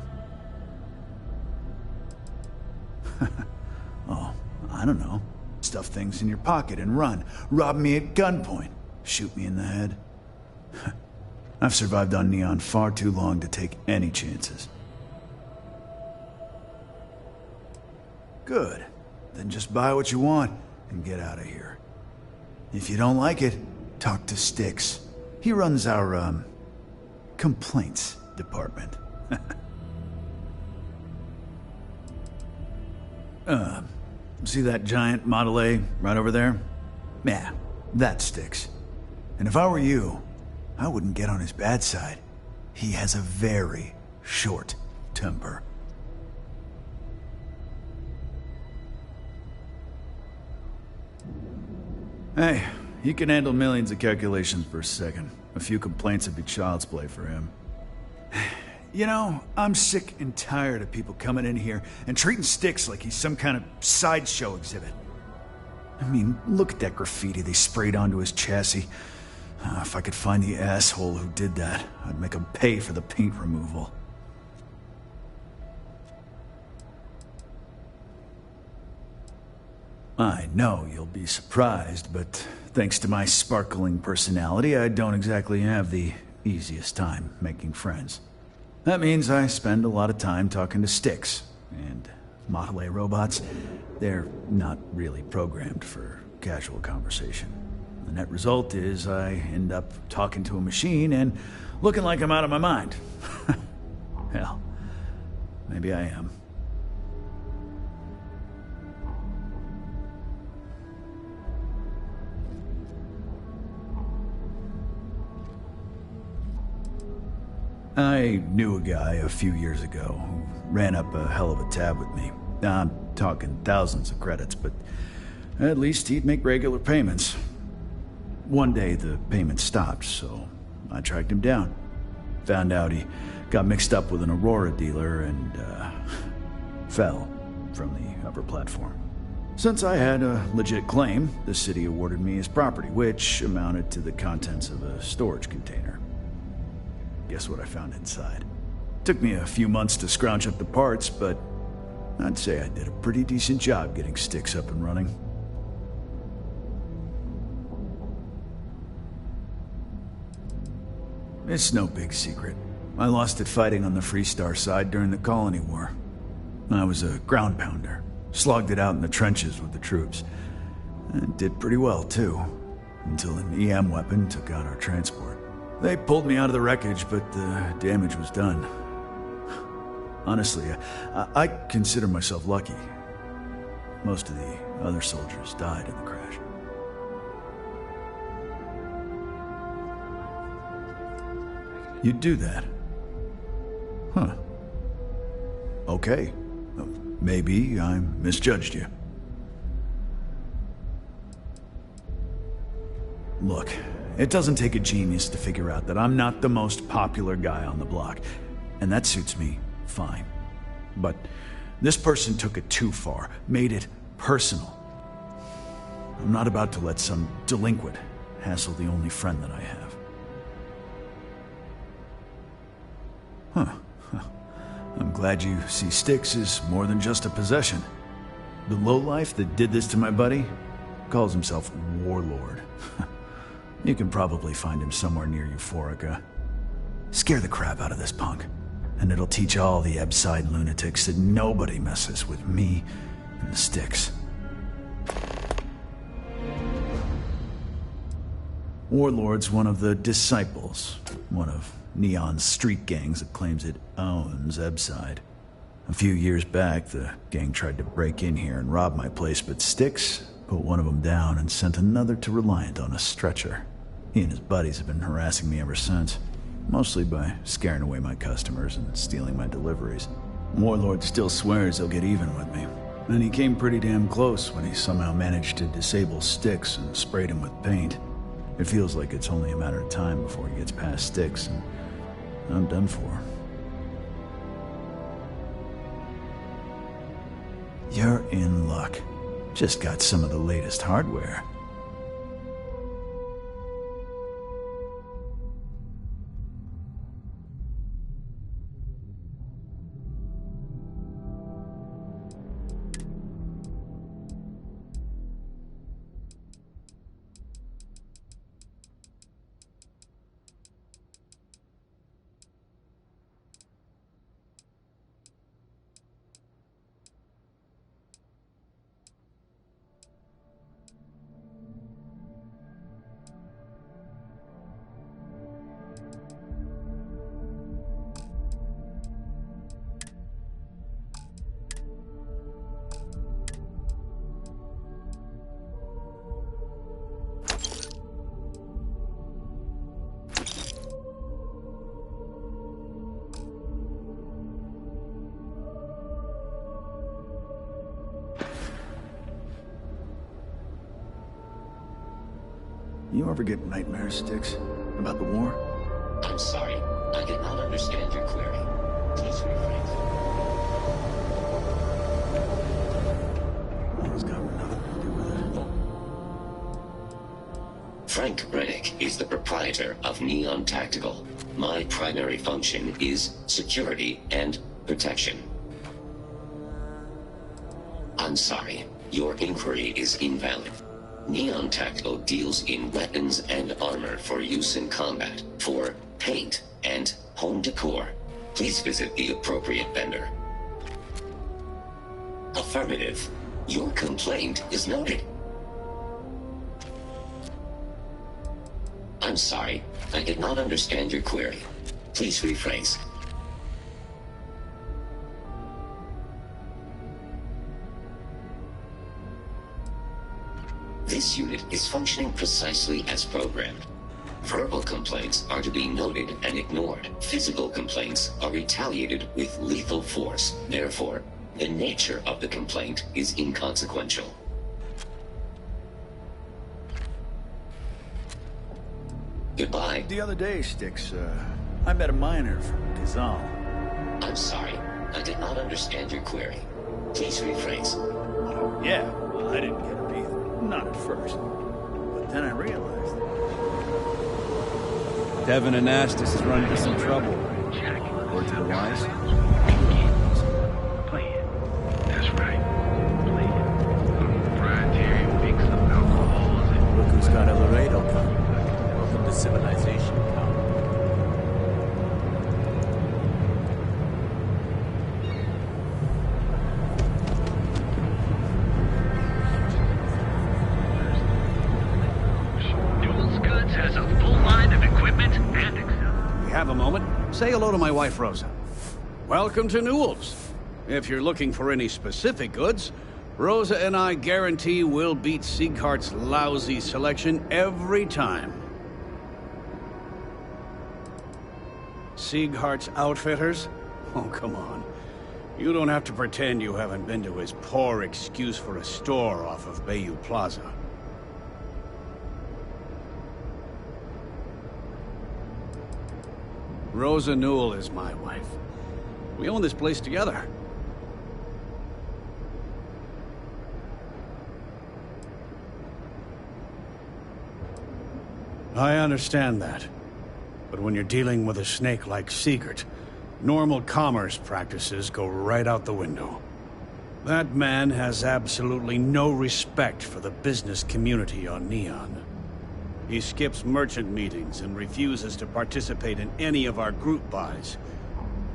Oh, I don't know. Stuff things in your pocket and run. Rob me at gunpoint. Shoot me in the head. I've survived on Neon far too long to take any chances. Good. Then just buy what you want and get out of here. If you don't like it, talk to Styx. He runs our, complaints department. See that giant Model A right over there? Yeah, that Styx. And if I were you, I wouldn't get on his bad side. He has a very short temper. Hey, he can handle millions of calculations per second. A few complaints would be child's play for him. You know, I'm sick and tired of people coming in here and treating Styx like he's some kind of sideshow exhibit. I mean, look at that graffiti they sprayed onto his chassis. If I could find the asshole who did that, I'd make him pay for the paint removal. I know you'll be surprised, but thanks to my sparkling personality, I don't exactly have the easiest time making friends. That means I spend a lot of time talking to Styx, and Model A robots, they're not really programmed for casual conversation. The net result is I end up talking to a machine and looking like I'm out of my mind. Hell, maybe I am. I knew a guy a few years ago who ran up a hell of a tab with me. I'm talking thousands of credits, but at least he'd make regular payments. One day the payments stopped, so I tracked him down. Found out he got mixed up with an Aurora dealer and fell from the upper platform. Since I had a legit claim, the city awarded me his property, which amounted to the contents of a storage container. Guess what I found inside? Took me a few months to scrounge up the parts, but I'd say I did a pretty decent job getting Styx up and running. It's no big secret. I lost it fighting on the Freestar side during the Colony War. I was a ground pounder. Slogged it out in the trenches with the troops. And did pretty well, too. Until an EM weapon took out our transport. They pulled me out of the wreckage, but the damage was done. Honestly, I consider myself lucky. Most of the other soldiers died in the crash. You'd do that? Huh. Okay. Maybe I misjudged you. Look, it doesn't take a genius to figure out that I'm not the most popular guy on the block, and that suits me fine. But this person took it too far, made it personal. I'm not about to let some delinquent hassle the only friend that I have. Huh. I'm glad you see Styx as more than just a possession. The lowlife that did this to my buddy calls himself Warlord. You can probably find him somewhere near Euphorica. Scare the crap out of this punk, and it'll teach all the Ebside lunatics that nobody messes with me and the Styx. Warlord's one of the Disciples, one of Neon's street gangs that claims it owns Ebside. A few years back, the gang tried to break in here and rob my place, but Styx put one of them down and sent another to Reliant on a stretcher. He and his buddies have been harassing me ever since, mostly by scaring away my customers and stealing my deliveries. Warlord still swears he'll get even with me, and he came pretty damn close when he somehow managed to disable Styx and sprayed him with paint. It feels like it's only a matter of time before he gets past Styx, and I'm done for. You're in luck. Just got some of the latest hardware. You ever get nightmares, Sticks? About the war? I'm sorry. I did not understand your query. Please rephrase. Well, it's got nothing to do with it. Frank Reddick is the proprietor of Neon Tactical. My primary function is security and protection. I'm sorry. Your inquiry is invalid. Neon Tactical deals in weapons and armor for use in combat, for paint and home decor. Please visit the appropriate vendor. Affirmative. Your complaint is noted. I'm sorry. I did not understand your query. Please rephrase. This unit is functioning precisely as programmed. Verbal complaints are to be noted and ignored. Physical complaints are retaliated with lethal force. Therefore, the nature of the complaint is inconsequential. Goodbye. The other day, Sticks, I met a miner from Kazal. I'm sorry. I did not understand your query. Please rephrase. Oh, yeah. Well, I didn't get her either. Not at first. But then I realized... Devin Anastas is running into some trouble. Word to the wise? Play it. That's right. Play it. Proprietary mix of alcohols and... Look who's got a Laredo cup. Welcome to civilization, Count. Has a full line of equipment and We have a moment. Say hello to my wife, Rosa. Welcome to Newell's. If you're looking for any specific goods, Rosa and I guarantee we'll beat Sieghart's lousy selection every time. Sieghart's Outfitters? Oh, come on. You don't have to pretend you haven't been to his poor excuse for a store off of Bayou Plaza. Rosa Newell is my wife. We own this place together. I understand that. But when you're dealing with a snake like Siegert, normal commerce practices go right out the window. That man has absolutely no respect for the business community on Neon. He skips merchant meetings and refuses to participate in any of our group buys.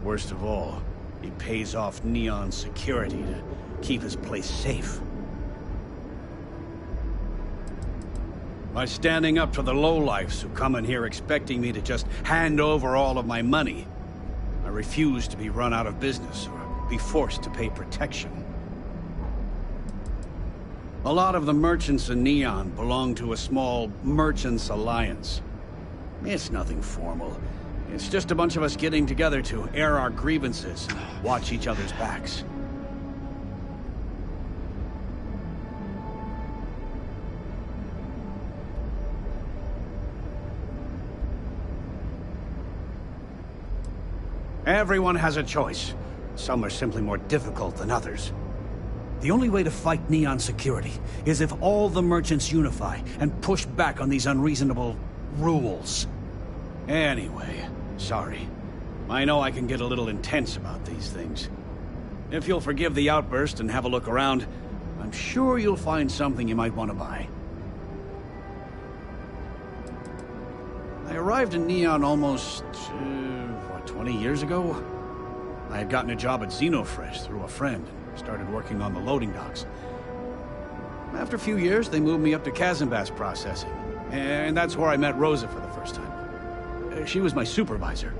Worst of all, he pays off Neon security to keep his place safe. By standing up to the lowlifes who come in here expecting me to just hand over all of my money, I refuse to be run out of business or be forced to pay protection. A lot of the merchants in Neon belong to a small merchants alliance. It's nothing formal. It's just a bunch of us getting together to air our grievances and watch each other's backs. Everyone has a choice. Some are simply more difficult than others. The only way to fight Neon security is if all the merchants unify and push back on these unreasonable rules. Anyway, sorry. I know I can get a little intense about these things. If you'll forgive the outburst and have a look around, I'm sure you'll find something you might want to buy. I arrived in Neon almost, 20 years ago? I had gotten a job at Xenofresh through a friend. Started working on the loading docks. After a few years, they moved me up to Kazanbas processing, and that's where I met Rosa for the first time. She was my supervisor,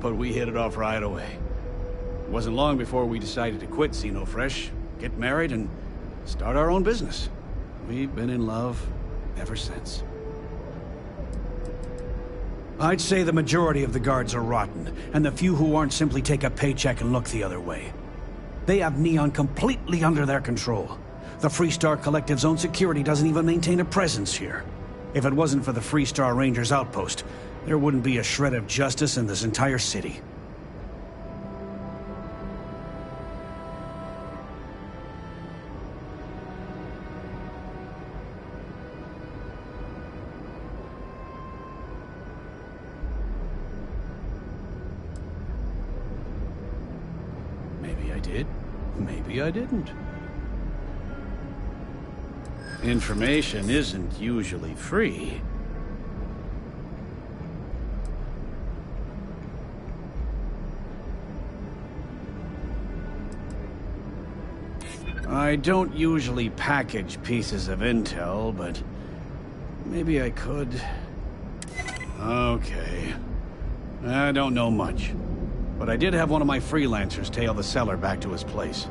but we hit it off right away. It wasn't long before we decided to quit Xenofresh, get married, and start our own business. We've been in love ever since. I'd say the majority of the guards are rotten, and the few who aren't simply take a paycheck and look the other way. They have Neon completely under their control. The Freestar Collective's own security doesn't even maintain a presence here. If it wasn't for the Freestar Rangers outpost, there wouldn't be a shred of justice in this entire city. Maybe I did. Maybe I didn't. Information isn't usually free. I don't usually package pieces of intel, but maybe I could. Okay. I don't know much, but I did have one of my freelancers tail the seller back to his place.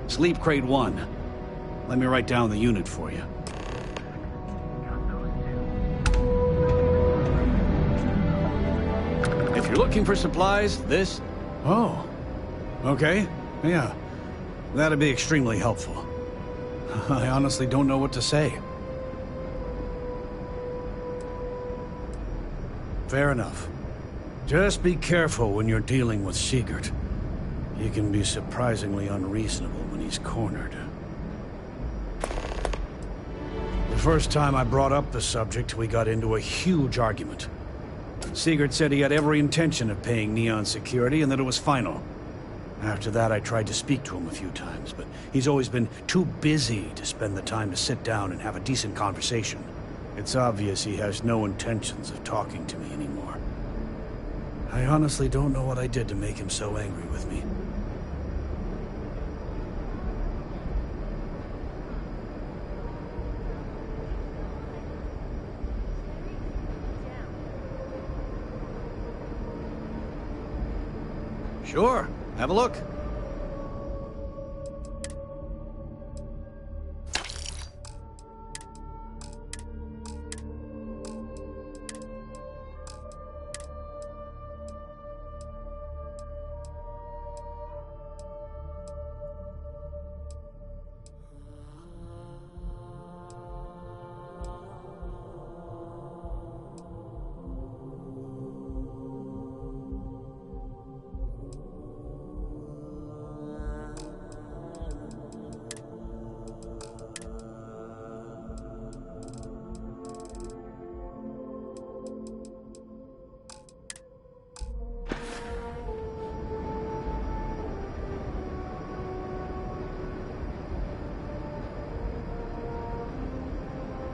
Sleep Crate 1. Let me write down the unit for you. If you're looking for supplies, this... Oh. Okay. Yeah. That'd be extremely helpful. I honestly don't know what to say. Fair enough. Just be careful when you're dealing with Sigurd. He can be surprisingly unreasonable when he's cornered. The first time I brought up the subject, we got into a huge argument. Sigurd said he had every intention of paying Neon security and that it was final. After that, I tried to speak to him a few times, but he's always been too busy to spend the time to sit down and have a decent conversation. It's obvious he has no intentions of talking to me anymore. I honestly don't know what I did to make him so angry with me. Sure. Have a look.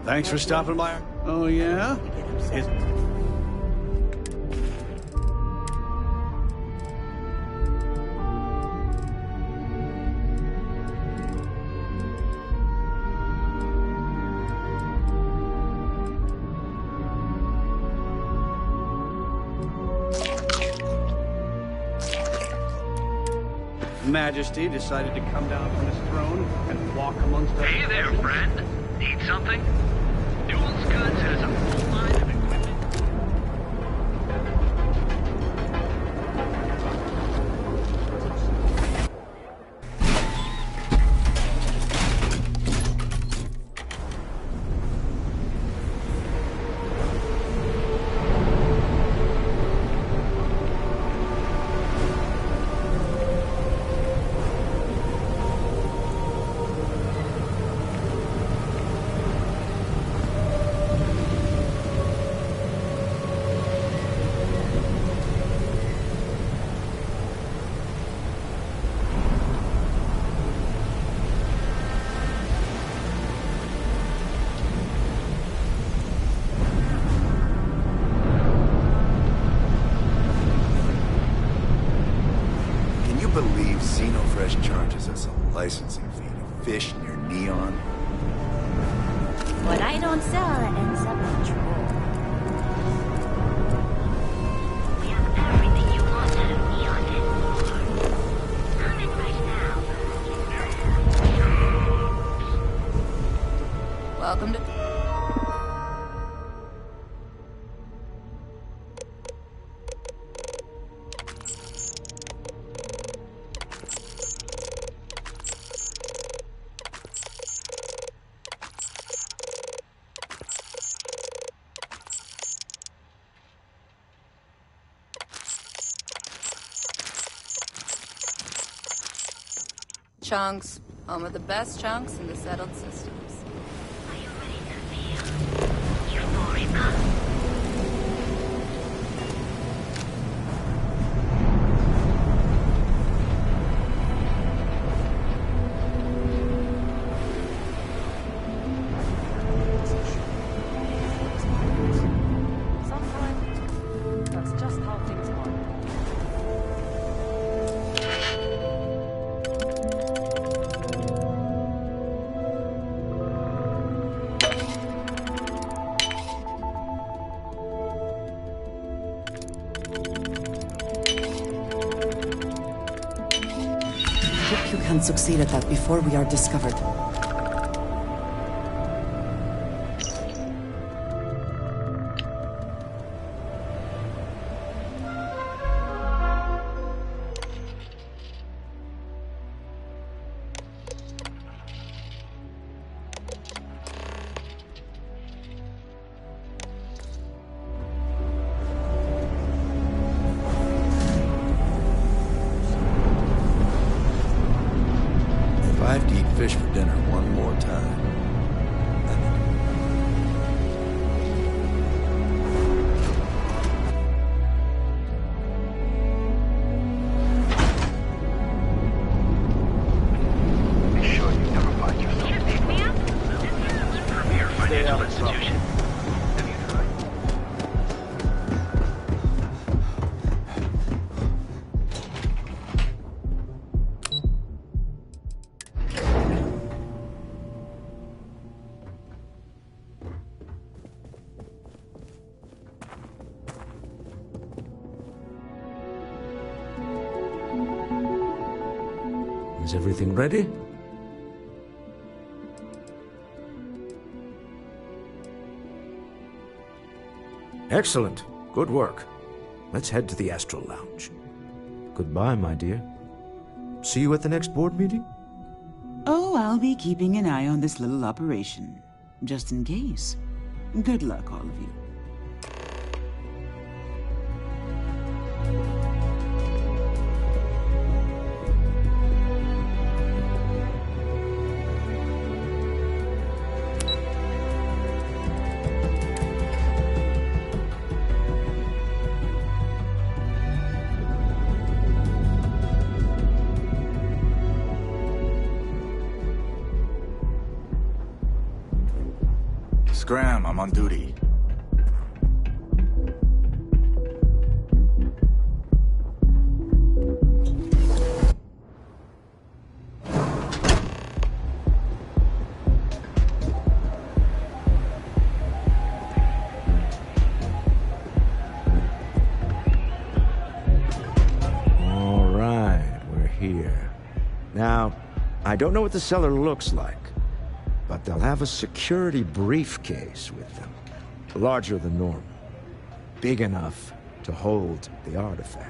Thanks for stopping by. Oh, yeah? Majesty decided to come down from his throne and walk amongst us. Hey there, friend. Need something? Newell's Goods has a full line of equipment. Licensing fee to fish near Neon. What I don't sell ends up in trouble. We have everything you want out of Neon and more. Come in right now. Welcome to... chunks. Home of the best chunks in the settled systems. Are you ready to feel euphoric? Sometimes that's just how things are. Hope you can succeed at that before we are discovered. If I have to eat fish for dinner one more time, Be sure you never find yourself premier financial institution. Have you tried? Is everything ready? Excellent. Good work. Let's head to the Astral Lounge. Goodbye, my dear. See you at the next board meeting? Oh, I'll be keeping an eye on this little operation, just in case. Good luck, all of you. Scram, I'm on duty. All right, we're here. Now, I don't know what the cellar looks like, but they'll have a security briefcase with them. Larger than normal. Big enough to hold the artifact.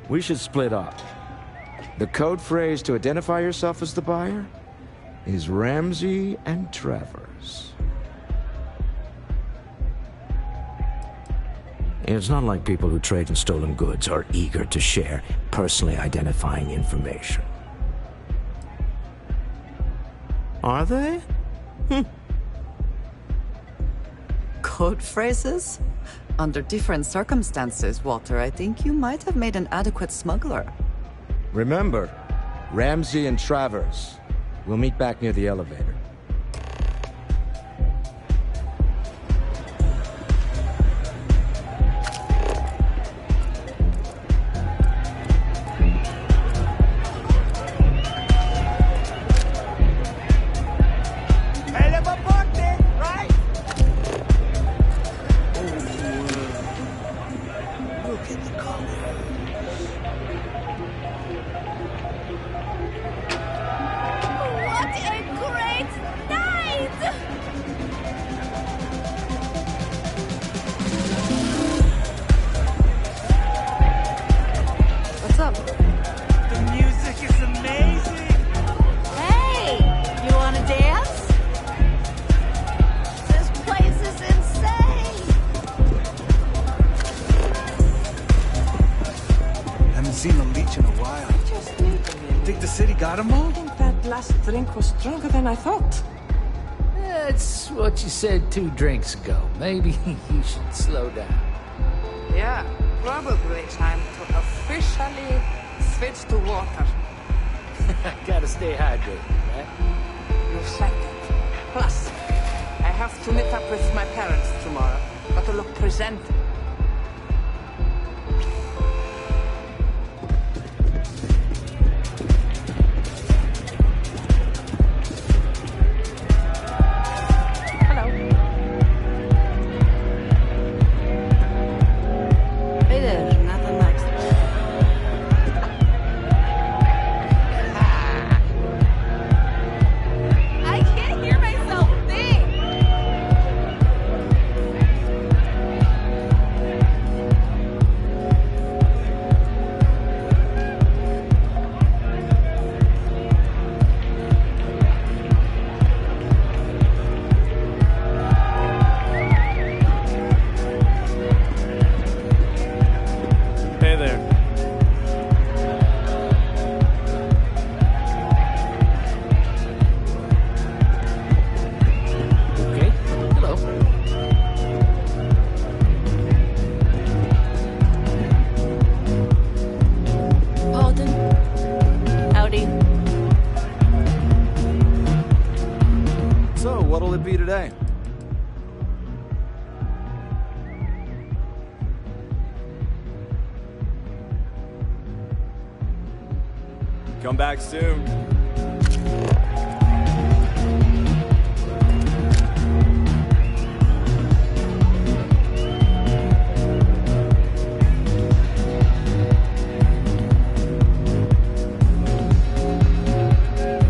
We should split up. The code phrase to identify yourself as the buyer is Ramsey and Travers. It's not like people who trade in stolen goods are eager to share personally identifying information. Are they? Code phrases? Under different circumstances, Walter, I think you might have made an adequate smuggler. Remember, Ramsey and Travers. We'll meet back near the elevator. Seen the leech in a while. Just need to be think the city got them all? I think that last drink was stronger than I thought. That's what you said 2 drinks ago. Maybe you should slow down. Yeah, probably time to officially switch to water. Gotta stay hydrated, right? You said it. Plus, I have to meet up with my parents tomorrow. Got to look presentable. Today. Come back soon.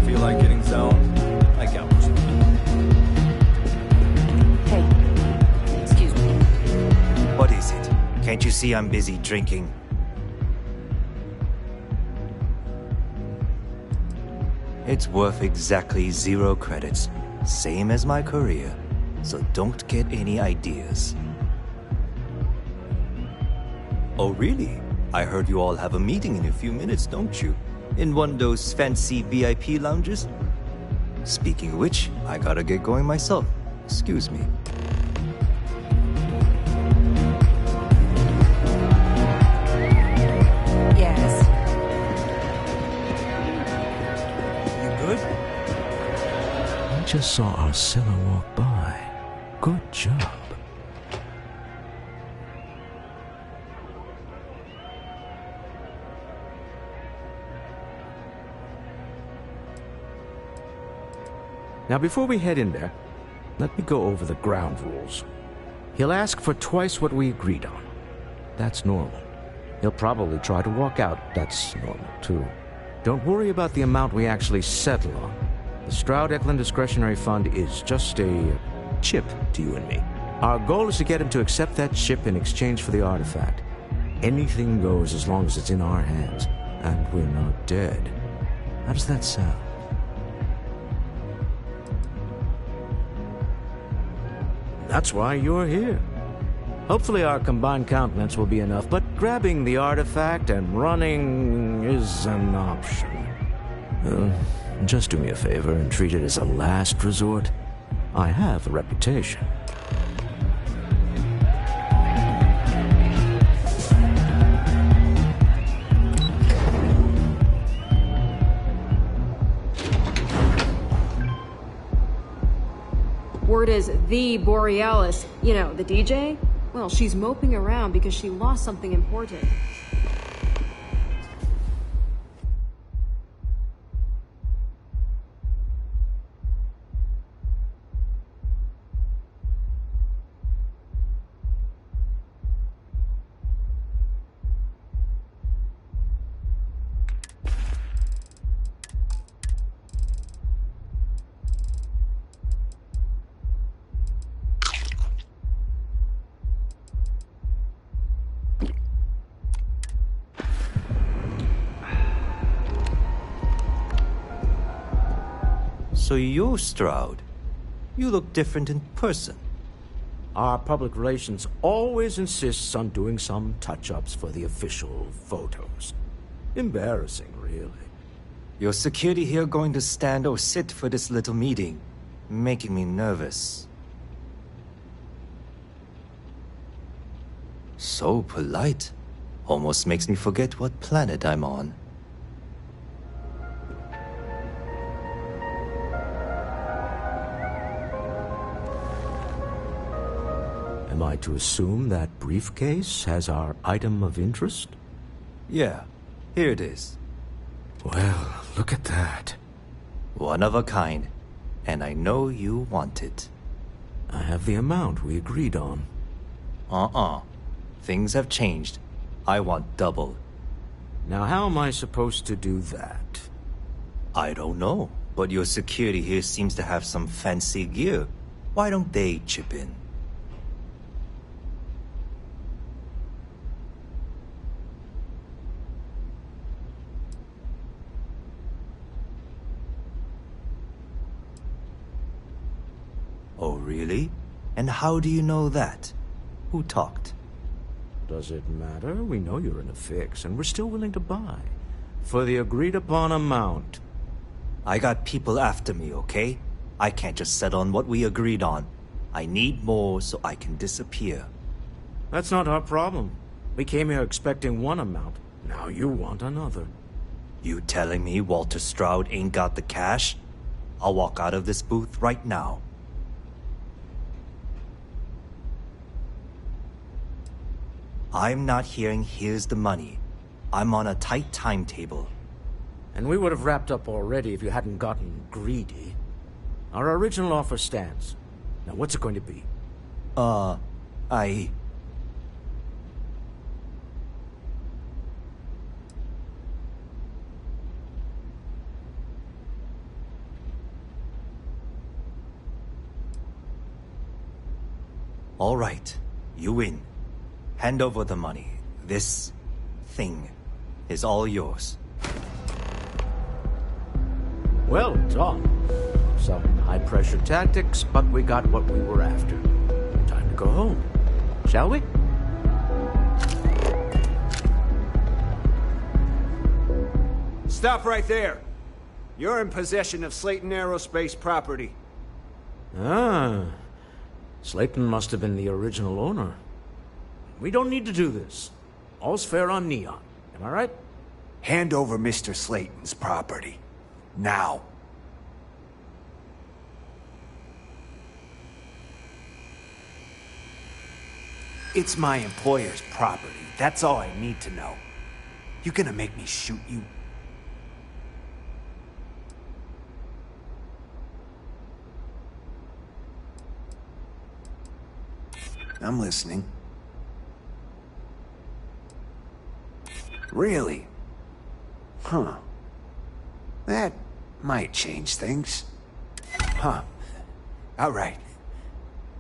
Feel like getting zoned? I got what you need. What is it? Can't you see I'm busy drinking? It's worth exactly 0 credits, same as my career, so don't get any ideas. Oh really? I heard you all have a meeting in a few minutes, don't you? In one of those fancy VIP lounges? Speaking of which, I gotta get going myself. Excuse me. Just saw our cellar walk by. Good job. Now, before we head in there, let me go over the ground rules. He'll ask for twice what we agreed on. That's normal. He'll probably try to walk out. That's normal, too. Don't worry about the amount we actually settle on. The Stroud-Eklund Discretionary Fund is just a chip to you and me. Our goal is to get him to accept that chip in exchange for the artifact. Anything goes as long as it's in our hands, and we're not dead. How does that sound? That's why you're here. Hopefully our combined countenance will be enough, but grabbing the artifact and running is an option. Just do me a favor and treat it as a last resort. I have a reputation. Word is the Borealis, you know, the DJ? Well, she's moping around because she lost something important. So you're Stroud. You look different in person. Our public relations always insists on doing some touch-ups for the official photos. Embarrassing, really. Your security here going to stand or sit for this little meeting? Making me nervous. So polite. Almost makes me forget what planet I'm on. Am I to assume that briefcase has our item of interest? Yeah, here it is. Well, look at that. One of a kind. And I know you want it. I have the amount we agreed on. Things have changed. I want double. Now how am I supposed to do that? I don't know, but your security here seems to have some fancy gear. Why don't they chip in? Oh, really? And how do you know that? Who talked? Does it matter? We know you're in a fix, and we're still willing to buy. For the agreed-upon amount. I got people after me, okay? I can't just settle on what we agreed on. I need more so I can disappear. That's not our problem. We came here expecting one amount. Now you want another. You telling me Walter Stroud ain't got the cash? I'll walk out of this booth right now. I'm not hearing here's the money. I'm on a tight timetable. And we would have wrapped up already if you hadn't gotten greedy. Our original offer stands. Now what's it going to be? All right, you win. Hand over the money. This thing is all yours. Well done. Some high-pressure tactics, but we got what we were after. Time to go home, shall we? Stop right there. You're in possession of Slayton Aerospace property. Ah. Slayton must have been the original owner. We don't need to do this. All's fair on Neon. Am I right? Hand over Mr. Slayton's property. Now. It's my employer's property. That's all I need to know. You gonna make me shoot you? I'm listening. Really? Huh. That might change things. Huh. All right.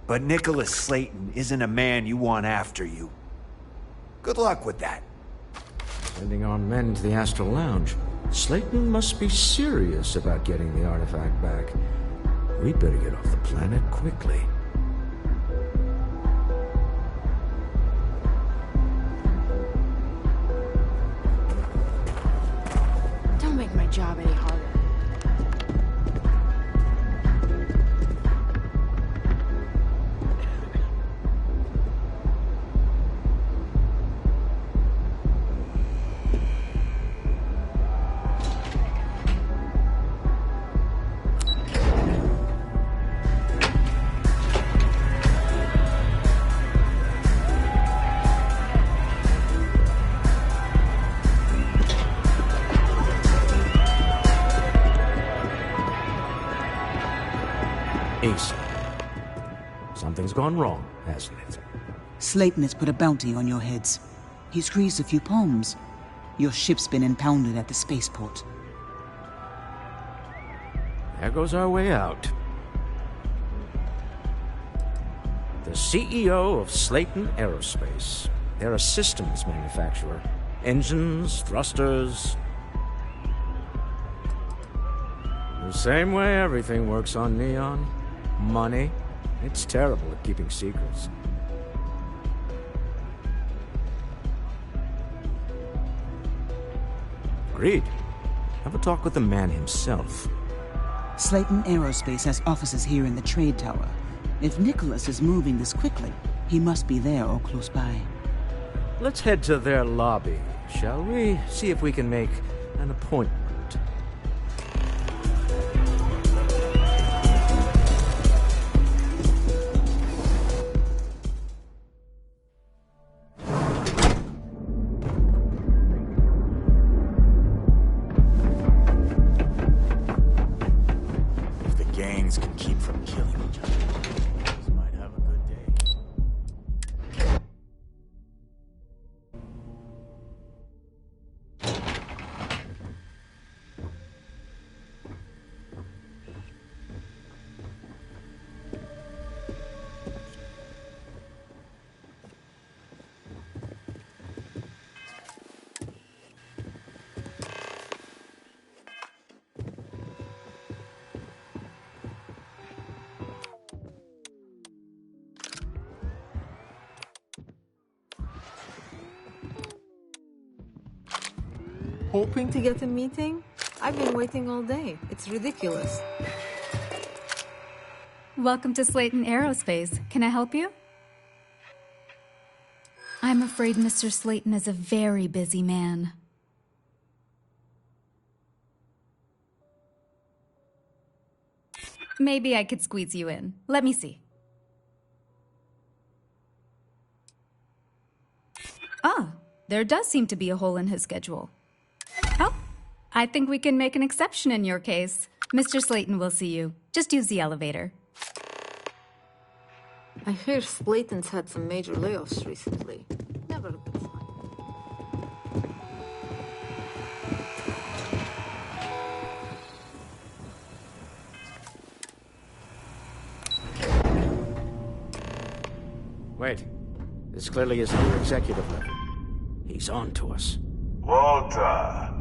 But Nicholas Slayton isn't a man you want after you. Good luck with that. Sending our men to the Astral Lounge. Slayton must be serious about getting the artifact back. We'd better get off the planet quickly. Don't make my job any harder. Ace. Something's gone wrong, hasn't it? Slayton has put a bounty on your heads. He's greased a few palms. Your ship's been impounded at the spaceport. There goes our way out. The CEO of Slayton Aerospace. They're a systems manufacturer. Engines, thrusters. The same way everything works on Neon. Money. It's terrible at keeping secrets. Agreed. Have a talk with the man himself. Slayton Aerospace has offices here in the trade tower. If Nicholas is moving this quickly, he must be there or close by. Let's head to their lobby, shall we? See if we can make an appointment. If the gangs can keep from killing each other, these might have a good day. Hoping to get a meeting? I've been waiting all day. It's ridiculous. Welcome to Slayton Aerospace. Can I help you? I'm afraid Mr. Slayton is a very busy man. Maybe I could squeeze you in. Let me see. Ah, there does seem to be a hole in his schedule. Oh, I think we can make an exception in your case. Mr. Slayton will see you. Just use the elevator. I hear Slayton's had some major layoffs recently. Never a good sign. Wait. This clearly isn't your executive level. He's on to us. Walter,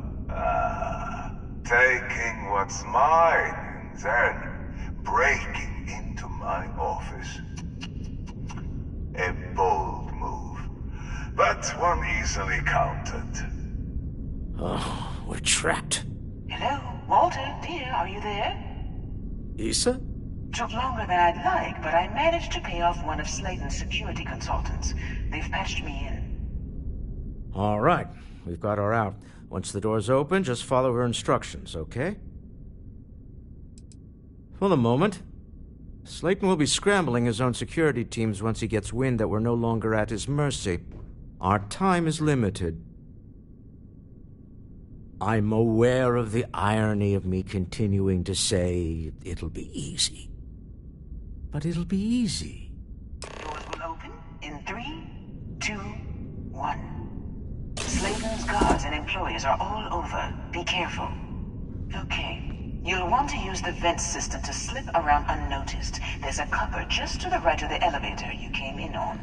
taking what's mine and then breaking into my office. A bold move, but one easily countered. Oh, we're trapped. Hello, Walter, dear, are you there? Issa? Took longer than I'd like, but I managed to pay off one of Slayton's security consultants. They've patched me in. All right. We've got her out. Once the door's open, just follow her instructions, okay? For the moment, Slayton will be scrambling his own security teams once he gets wind that we're no longer at his mercy. Our time is limited. I'm aware of the irony of me continuing to say it'll be easy. But it'll be easy. Doors will open in 3, 2, 1. Slayton's guards and employees are all over. Be careful. Okay. You'll want to use the vent system to slip around unnoticed. There's a cupboard just to the right of the elevator you came in on.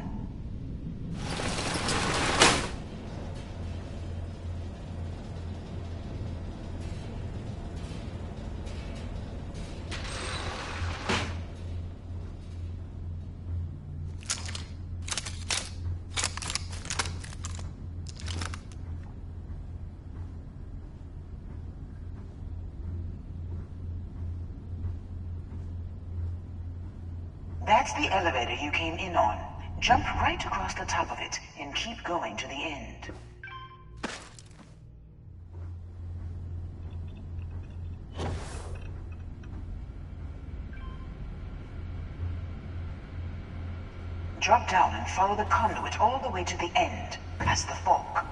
That's the elevator you came in on. Jump right across the top of it and keep going to the end. Drop down and follow the conduit all the way to the end, past the fork.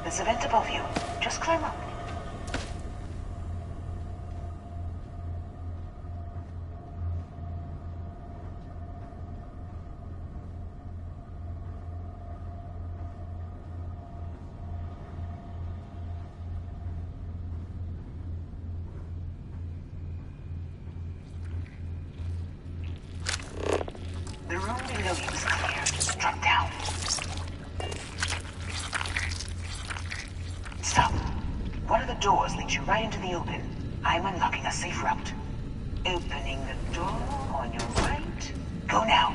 There's a vent above you. Just climb up. The room below you is clear. Drop down. Stop. One of the doors leads you right into the open. I'm unlocking a safe route. Opening the door on your right. Go now.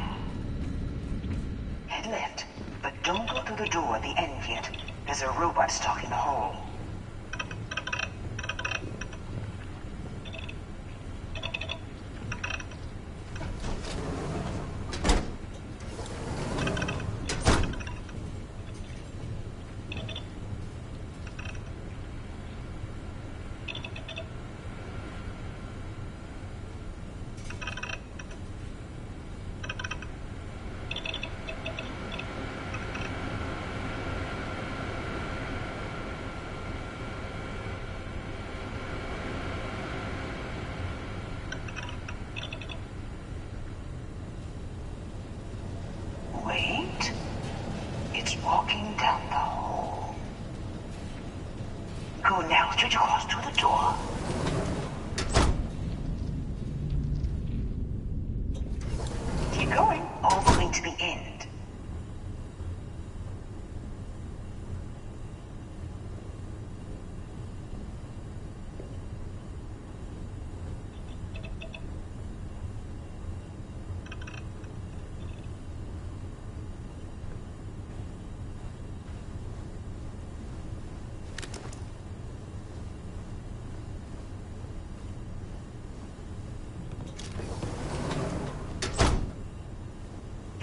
Head left, but don't go through the door at the end yet. There's a robot stalking the hall. Wait. It's walking down the hall. Go now, straight across to the door. Keep going, all the way to the end.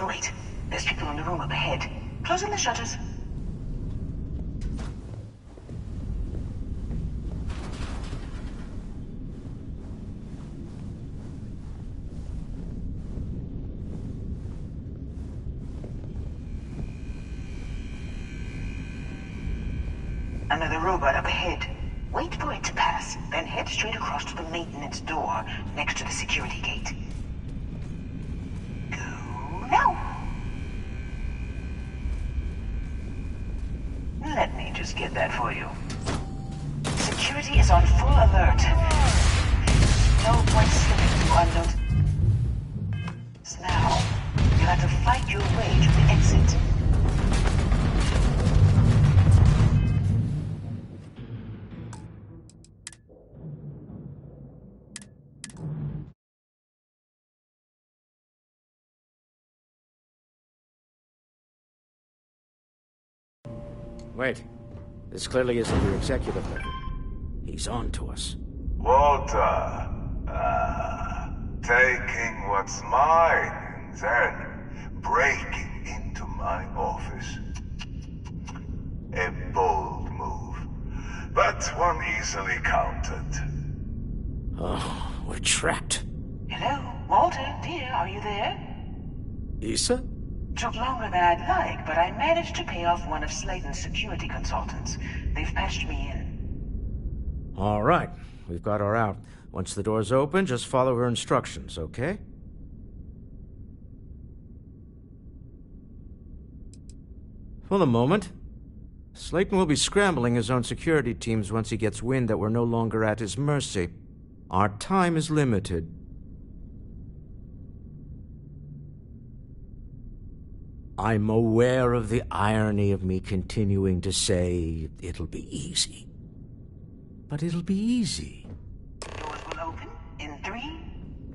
Wait, there's people in the room up ahead. Closing the shutters. Another robot up ahead. Wait for it to pass, then head straight across to the maintenance door next to the security gate. Now! Let me just get that for you. Security is on full alert. No point slipping through unnoticed. Now, you'll have to fight your way to the exit. Wait. This clearly isn't your executive level. He's on to us. Walter. Taking what's mine, then breaking into my office. A bold move, but one easily countered. Oh, we're trapped. Hello, Walter, dear, are you there? Issa? Took longer than I'd like, but I managed to pay off one of Slayton's security consultants. They've patched me in. All right. We've got her out. Once the door's open, just follow her instructions, okay? For the moment, Slayton will be scrambling his own security teams once he gets wind that we're no longer at his mercy. Our time is limited. I'm aware of the irony of me continuing to say it'll be easy. But it'll be easy. Doors will open in 3,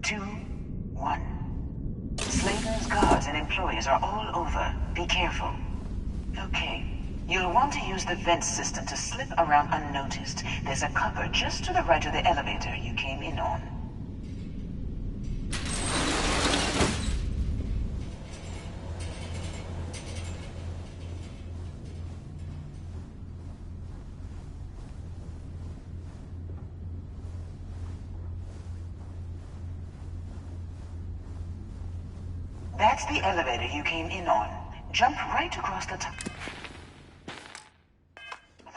2, 1. Slayton's guards and employees are all over. Be careful. Okay. You'll want to use the vent system to slip around unnoticed. There's a cover just to the right of the elevator you came in on. That's the elevator you came in on. Jump right across the top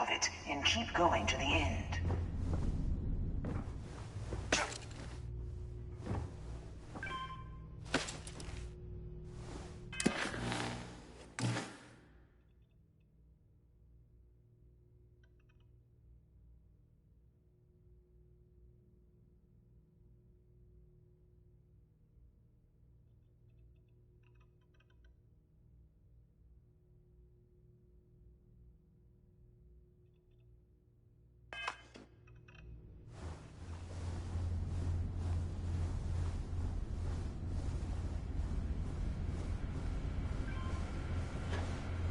of it and keep going to the end.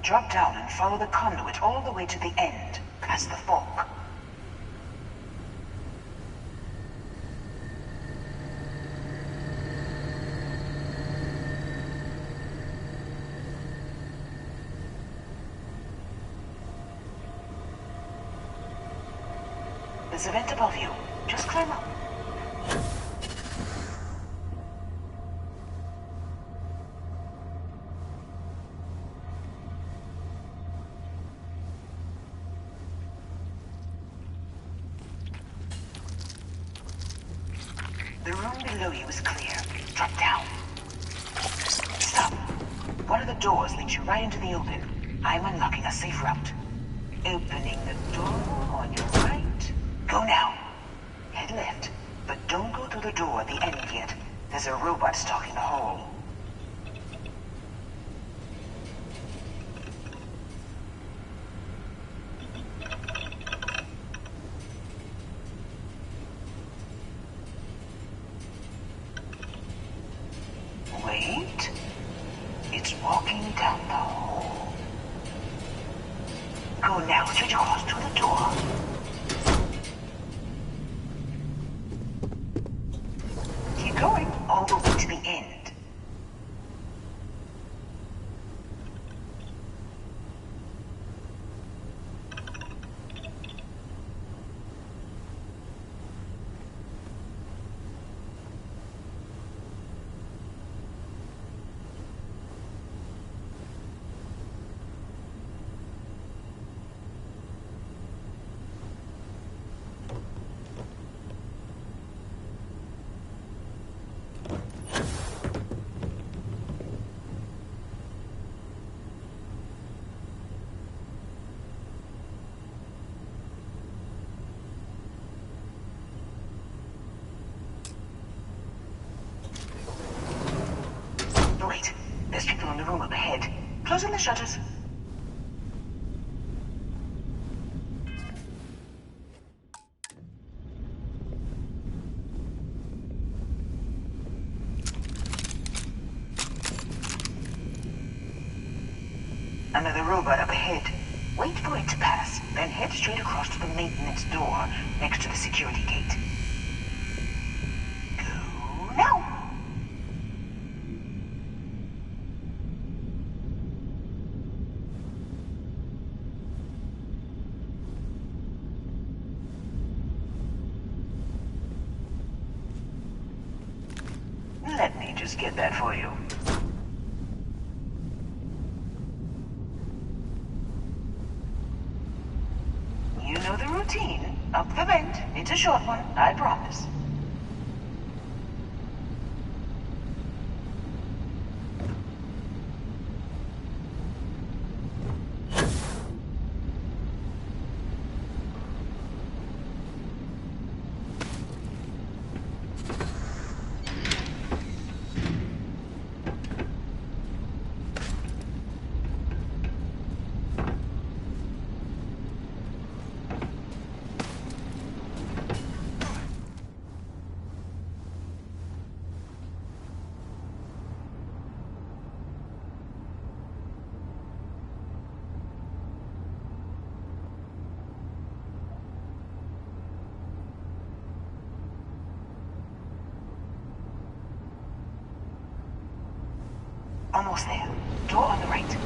Drop down and follow the conduit all the way to the end, past the fork. There's a vent above you. Just climb up. The room below you is clear. Drop down. Stop. One of the doors leads you right into the open. I'm unlocking a safe route. Opening the door on your right. Go now. Head left, but don't go through the door at the end yet. There's a robot stalking the hall. Wait. It's walking down the hall. Go now, straight across to the door. Keep going, all the way to the end. Wait, there's people in the room up ahead. Closing the shutters. Another robot up ahead. Wait for it to pass, then head straight across to the maintenance door next to the security gate. Go now! Let me just get that for you. You know the routine. Up the vent. It's a short one, I promise. Almost there. Door on the right.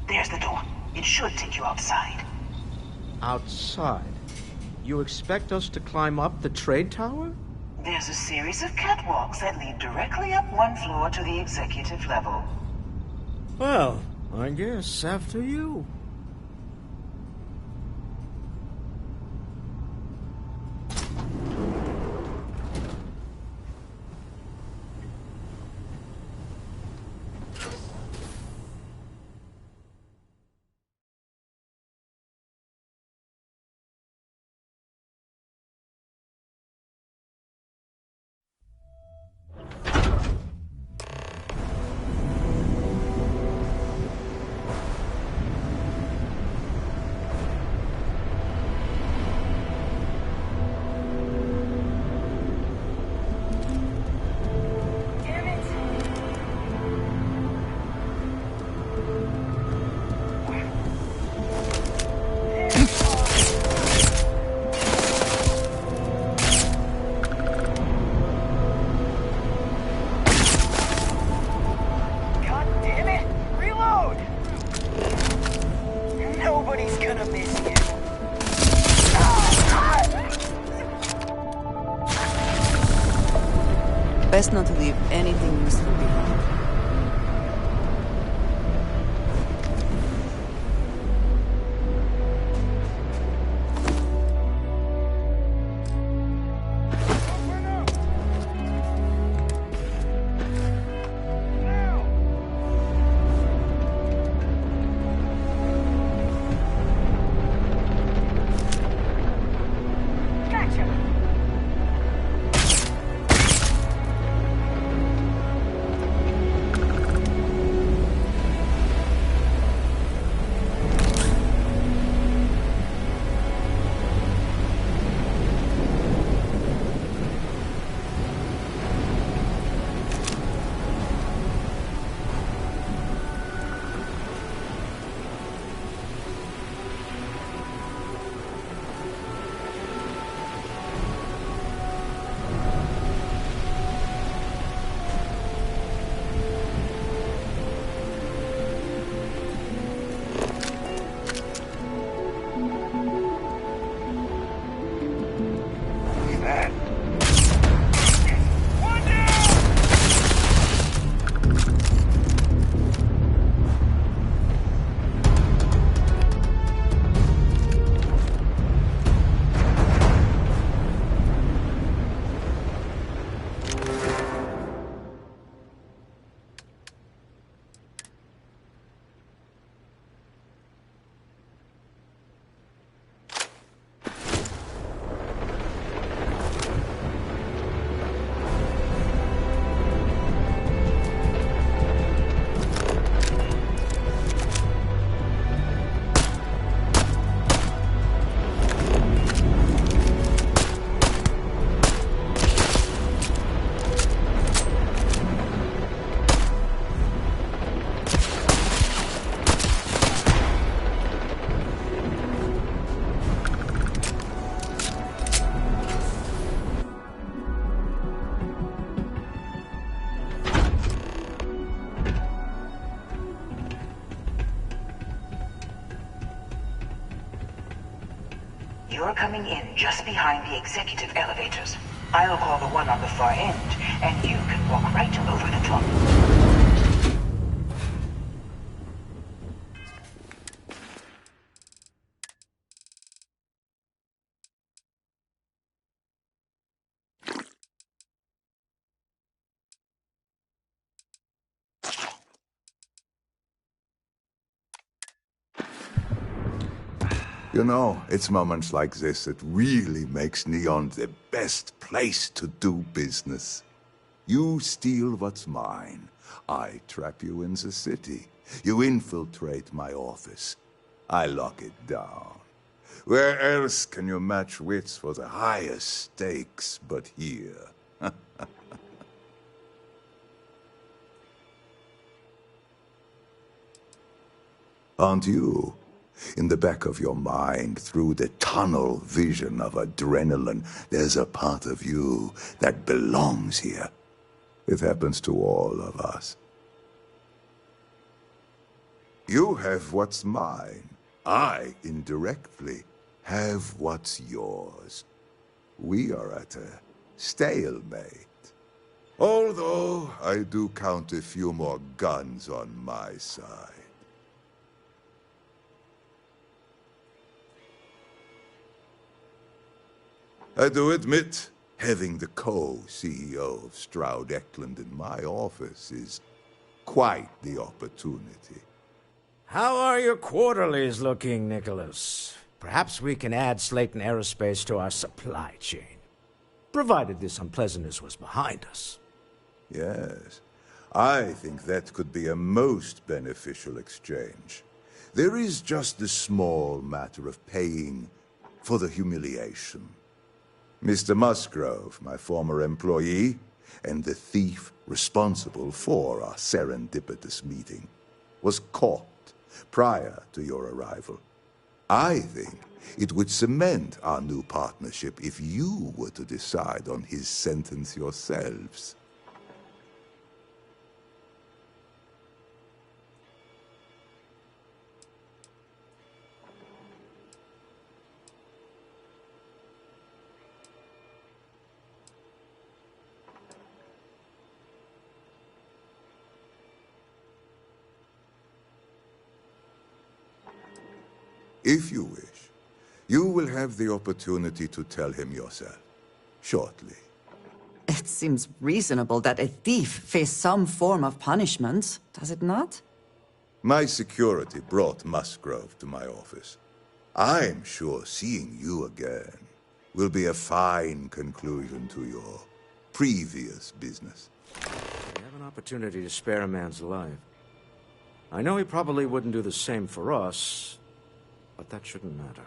There's the door. It should take you outside. Outside? You expect us to climb up the trade tower? There's a series of catwalks that lead directly up one floor to the executive level. Well, I guess after you. Best not to leave anything useful behind. You're coming in just behind the executive elevators. I'll call the one on the far end, and you can walk right over the top. You know, it's moments like this that really makes Neon the best place to do business. You steal what's mine. I trap you in the city. You infiltrate my office. I lock it down. Where else can you match wits for the highest stakes but here? Aren't you? In the back of your mind, through the tunnel vision of adrenaline, there's a part of you that belongs here. It happens to all of us. You have what's mine. I, indirectly, have what's yours. We are at a stalemate. Although I do count a few more guns on my side. I do admit, having the co-CEO of Stroud Eklund in my office is quite the opportunity. How are your quarterlies looking, Nicholas? Perhaps we can add Slayton Aerospace to our supply chain, provided this unpleasantness was behind us. Yes, I think that could be a most beneficial exchange. There is just the small matter of paying for the humiliation. Mr. Musgrove, my former employee, and the thief responsible for our serendipitous meeting, was caught prior to your arrival. I think it would cement our new partnership if you were to decide on his sentence yourselves. If you wish, you will have the opportunity to tell him yourself, shortly. It seems reasonable that a thief face some form of punishment, does it not? My security brought Musgrove to my office. I'm sure seeing you again will be a fine conclusion to your previous business. We have an opportunity to spare a man's life. I know he probably wouldn't do the same for us, but that shouldn't matter.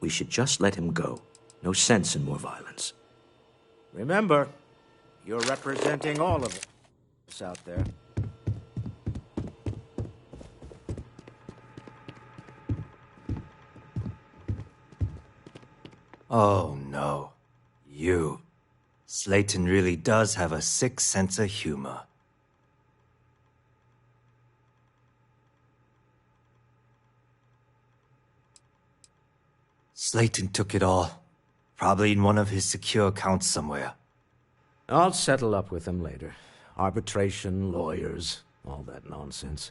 We should just let him go. No sense in more violence. Remember, you're representing all of us out there. Oh no. You. Slayton really does have a sick sense of humor. Slayton took it all. Probably in one of his secure accounts somewhere. I'll settle up with him later. Arbitration, lawyers, all that nonsense.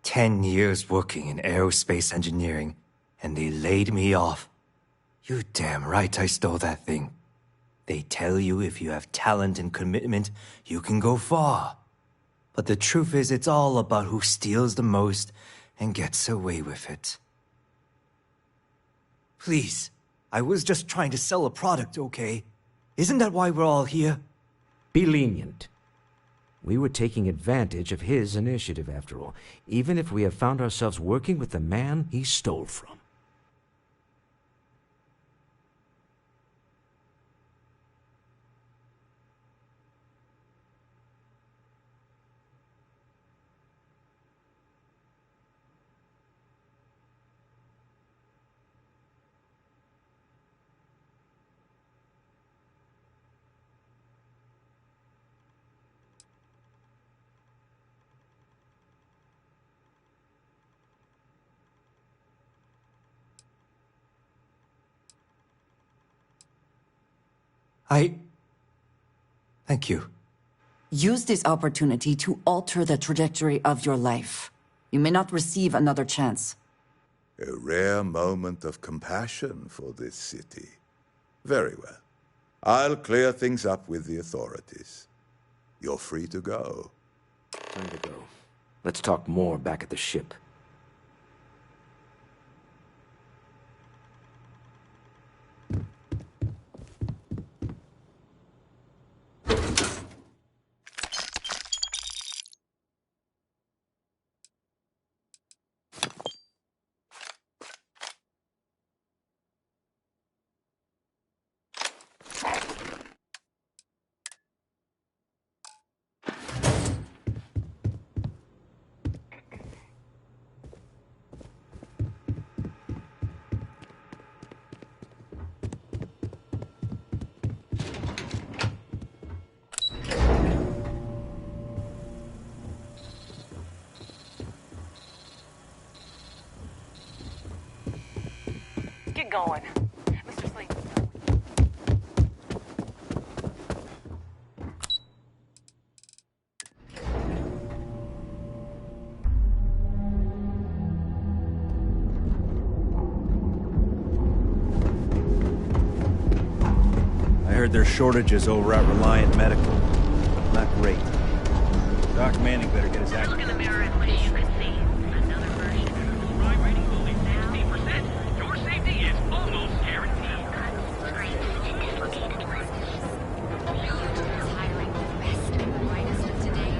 "10 years working in aerospace engineering, and they laid me off. You damn right I stole that thing. They tell you if you have talent and commitment, you can go far. But the truth is, it's all about who steals the most and gets away with it. Please, I was just trying to sell a product, okay? Isn't that why we're all here?" Be lenient. We were taking advantage of his initiative, after all, even if we have found ourselves working with the man he stole from. Thank you. Use this opportunity to alter the trajectory of your life. You may not receive another chance. A rare moment of compassion for this city. Very well. I'll clear things up with the authorities. You're free to go. Time to go. Let's talk more back at the ship. Get going. Mr. Slayton. I heard there's shortages over at Reliant Medical. Not great. Doc Manning better get his act. Look in the mirror and wish you could see another version. Crime rating of only 16%. Your safety is almost guaranteed. Scrapes and dislocated limbs. Is hiring the best and the brightest of today.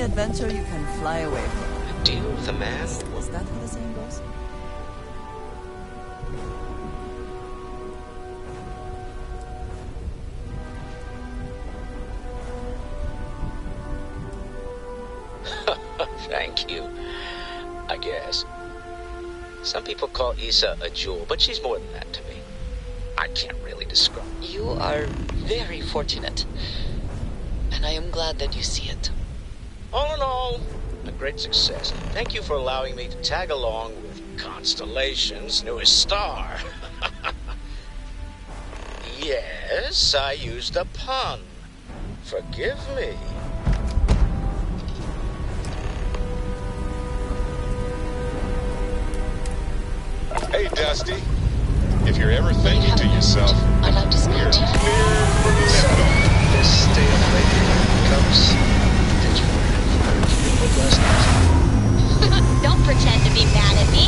any adventure you can fly away from. Deal with a man? Is that how the saying goes? Thank you. I guess. Some people call Issa a jewel, but she's more than that to me. I can't really describe. You are very fortunate. And I am glad that you see it. All in all, a great success. Thank you for allowing me to tag along with Constellation's newest star. Yes, I used a pun. Forgive me. Hey, Dusty. If you're ever thinking to yourself, I'd like to speak we're to you. clear for the limbo. This state of lady comes Don't pretend to be mad at me.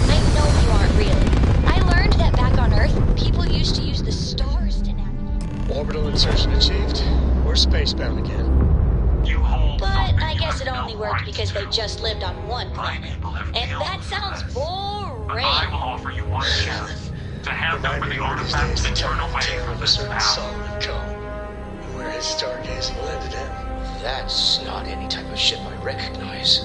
I know you aren't really. I learned that back on Earth, people used to use the stars to navigate. Orbital insertion achieved. We're spacebound again. But I guess it only worked because they just lived on one planet. And that sounds boring. I will offer you one chance to hand over the artifact and turn away from this path. Where his stargaze landed him. That's not any type of ship I recognize.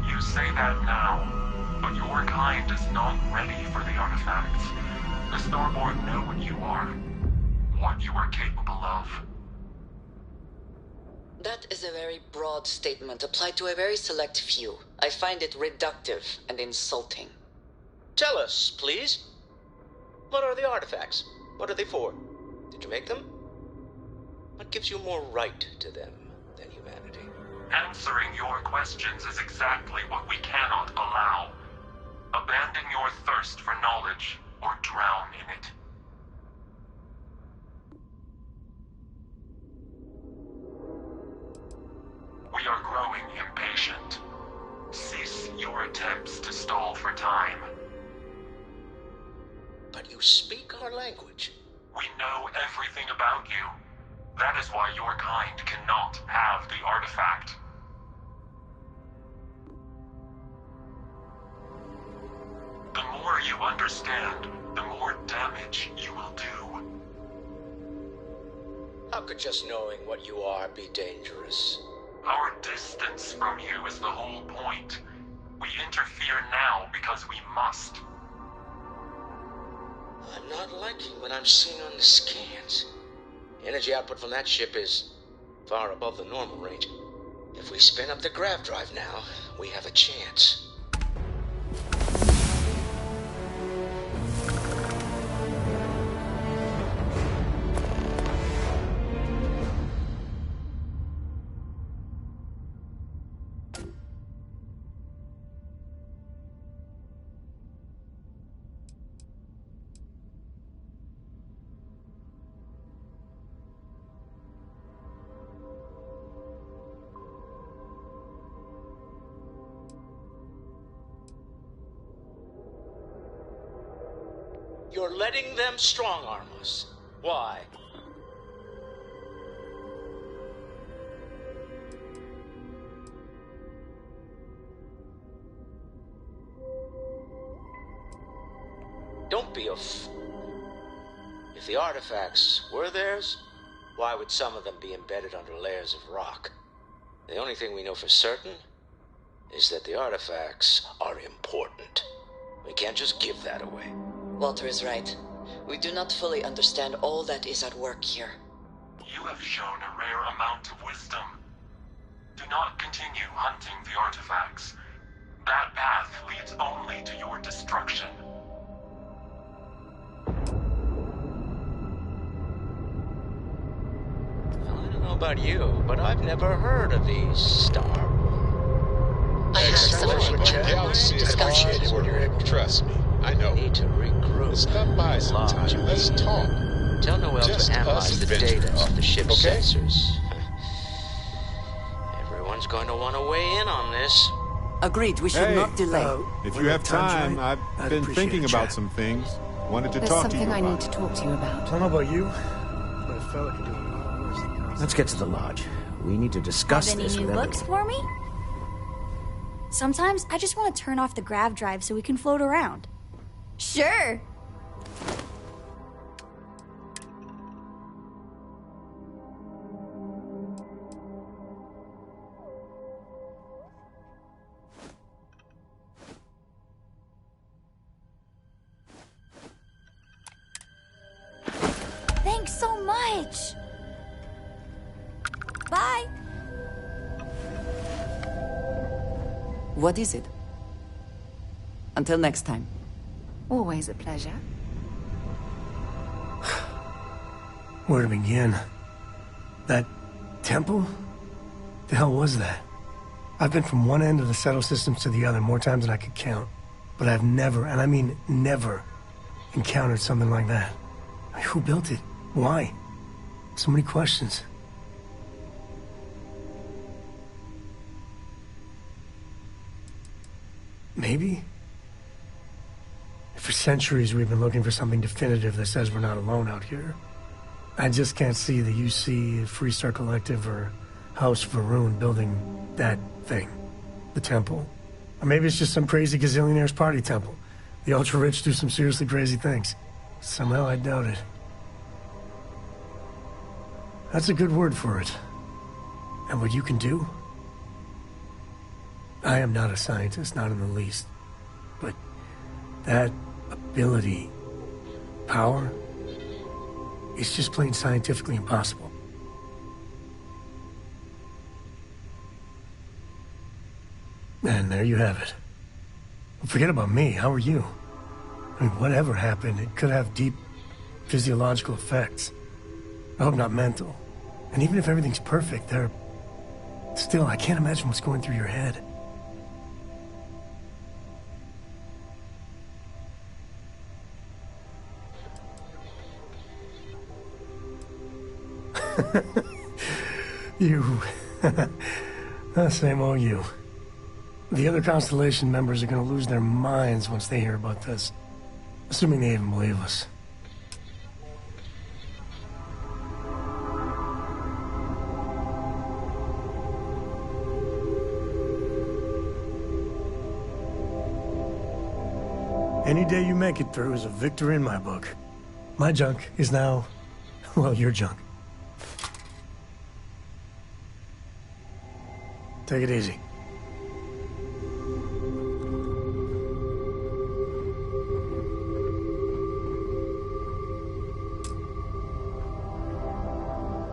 You say that now, but your kind is not ready for the artifacts. The Starborn know what you are capable of. That is a very broad statement applied to a very select few. I find it reductive and insulting. Tell us, please. What are the artifacts? What are they for? Did you make them? What gives you more right to them than humanity? Answering your questions is exactly what we cannot allow. Abandon your thirst for knowledge or drown in it. We are growing impatient. Cease your attempts to stall for time. But you speak our language. We know everything about you. That is why your kind cannot have the artifact. The more you understand, the more damage you will do. How could just knowing what you are be dangerous? Our distance from you is the whole point. We interfere now because we must. I'm not liking what I'm seeing on the scans. Energy output from that ship is far above the normal range. If we spin up the grav drive now, we have a chance. You're letting them strong-arm us. Why? Don't be a fool. If the artifacts were theirs, why would some of them be embedded under layers of rock? The only thing we know for certain is that the artifacts are important. We can't just give that away. Walter is right. We do not fully understand all that is at work here. You have shown a rare amount of wisdom. Do not continue hunting the artifacts. That path leads only to your destruction. Well, I don't know about you, but I've never heard of these Star. I have something Galaxy appreciated when you're able. Trust me, I know. Need to regroup. Stop by sometime. Let's talk. Tell Noel Just to analyze us the data adventurers. off the ship's Okay? sensors. Everyone's going to want to weigh in on this. Agreed, we should not delay. If you have time, I've been appreciate thinking a about chat. some things. Wanted to There's talk to you something I about need to talk to you about. I don't know about you, but a fella can do a lot worse than constantly. Let's get to the lodge. We need to discuss Have any this new with looks for me? Sometimes I just want to turn off the grav drive so we can float around. Sure. Thanks so much. Bye. What is it? Until next time. Always a pleasure. Where to begin? That temple? The hell was that? I've been from one end of the settle systems to the other more times than I could count. But I've never, and I mean never, encountered something like that. I mean, who built it? Why? So many questions. Maybe? For centuries we've been looking for something definitive that says we're not alone out here. I just can't see the UC, Freestar Collective, or House Varun building that thing. The temple. Or maybe it's just some crazy gazillionaire's party temple. The ultra-rich do some seriously crazy things. Somehow I doubt it. That's a good word for it. And what you can do? I am not a scientist, not in the least. But that ability, power, it's just plain scientifically impossible. And there you have it. Forget about me, how are you? I mean, whatever happened, it could have deep physiological effects. I hope not mental. And even if everything's perfect, still, I can't imagine what's going through your head. You. Same old you. The other Constellation members are gonna lose their minds once they hear about this. Assuming they even believe us. Any day you make it through is a victory in my book. My junk is now, well, your junk. Take it easy.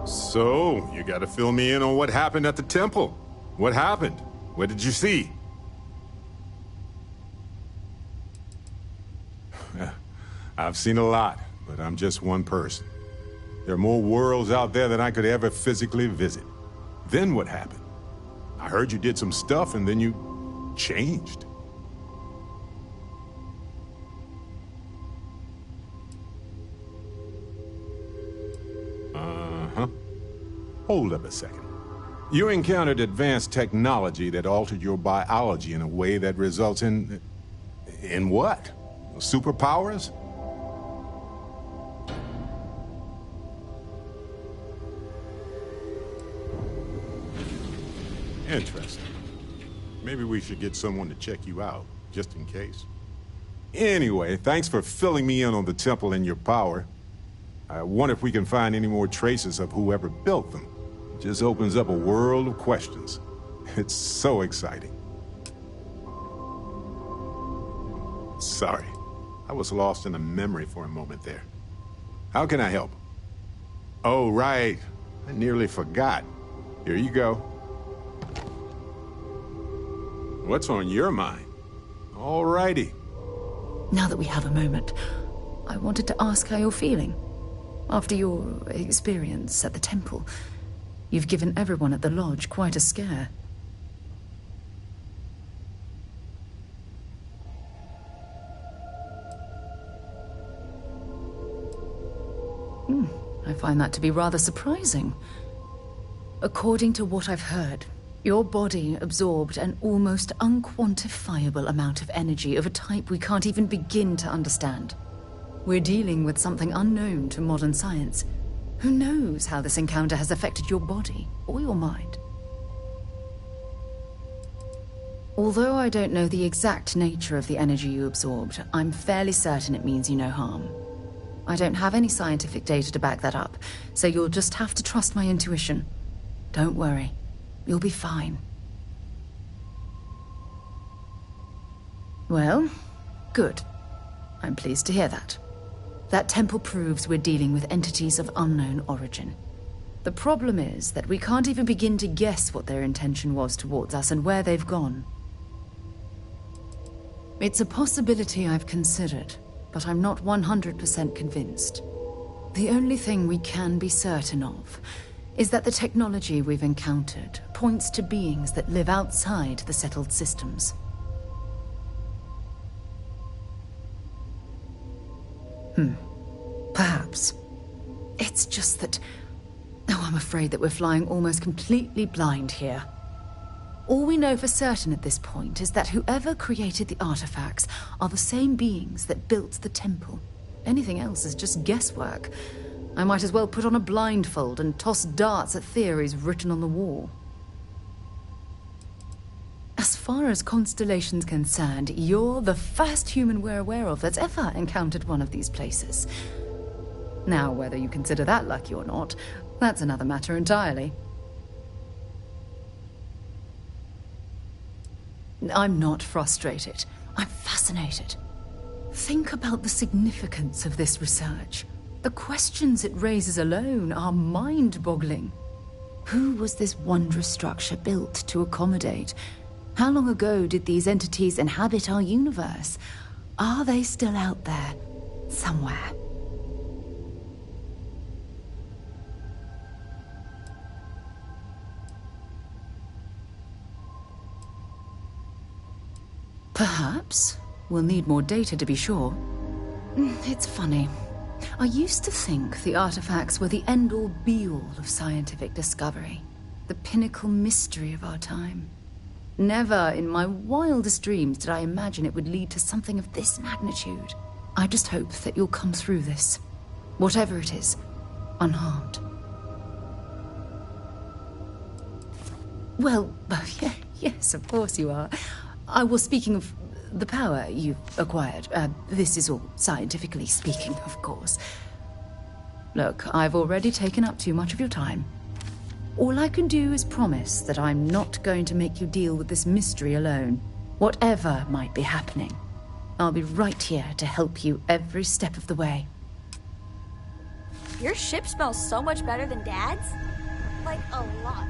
So, you gotta fill me in on what happened at the temple. What happened? What did you see? I've seen a lot, but I'm just one person. There are more worlds out there than I could ever physically visit. Then what happened? I heard you did some stuff and then you changed. Uh-huh. Hold up a second. You encountered advanced technology that altered your biology in a way that results in what? Superpowers? Interesting. Maybe we should get someone to check you out, just in case. Anyway, thanks for filling me in on the temple and your power. I wonder if we can find any more traces of whoever built them. It just opens up a world of questions. It's so exciting. Sorry, I was lost in a memory for a moment there. How can I help? Oh, right. I nearly forgot. Here you go. What's on your mind? All righty. Now that we have a moment, I wanted to ask how you're feeling. After your experience at the temple, you've given everyone at the lodge quite a scare. I find that to be rather surprising. According to what I've heard, your body absorbed an almost unquantifiable amount of energy of a type we can't even begin to understand. We're dealing with something unknown to modern science. Who knows how this encounter has affected your body or your mind? Although I don't know the exact nature of the energy you absorbed, I'm fairly certain it means you no harm. I don't have any scientific data to back that up, so you'll just have to trust my intuition. Don't worry. You'll be fine. Well, good. I'm pleased to hear that. That temple proves we're dealing with entities of unknown origin. The problem is that we can't even begin to guess what their intention was towards us and where they've gone. It's a possibility I've considered, but I'm not 100% convinced. The only thing we can be certain of is that the technology we've encountered points to beings that live outside the settled systems. Perhaps. It's just that... Oh, I'm afraid that we're flying almost completely blind here. All we know for certain at this point is that whoever created the artifacts are the same beings that built the temple. Anything else is just guesswork. I might as well put on a blindfold and toss darts at theories written on the wall. As far as Constellation's concerned, you're the first human we're aware of that's ever encountered one of these places. Now, whether you consider that lucky or not, that's another matter entirely. I'm not frustrated. I'm fascinated. Think about the significance of this research. The questions it raises alone are mind-boggling. Who was this wondrous structure built to accommodate? How long ago did these entities inhabit our universe? Are they still out there, somewhere? Perhaps. We'll need more data to be sure. It's funny. I used to think the artifacts were the end-all be-all of scientific discovery. The pinnacle mystery of our time. Never in my wildest dreams did I imagine it would lead to something of this magnitude. I just hope that you'll come through this, whatever it is, unharmed. Well, yes, of course you are. I was speaking of the power you've acquired. This is all scientifically speaking, of course. Look, I've already taken up too much of your time. All I can do is promise that I'm not going to make you deal with this mystery alone. Whatever might be happening, I'll be right here to help you every step of the way. Your ship smells so much better than Dad's? Like, a lot.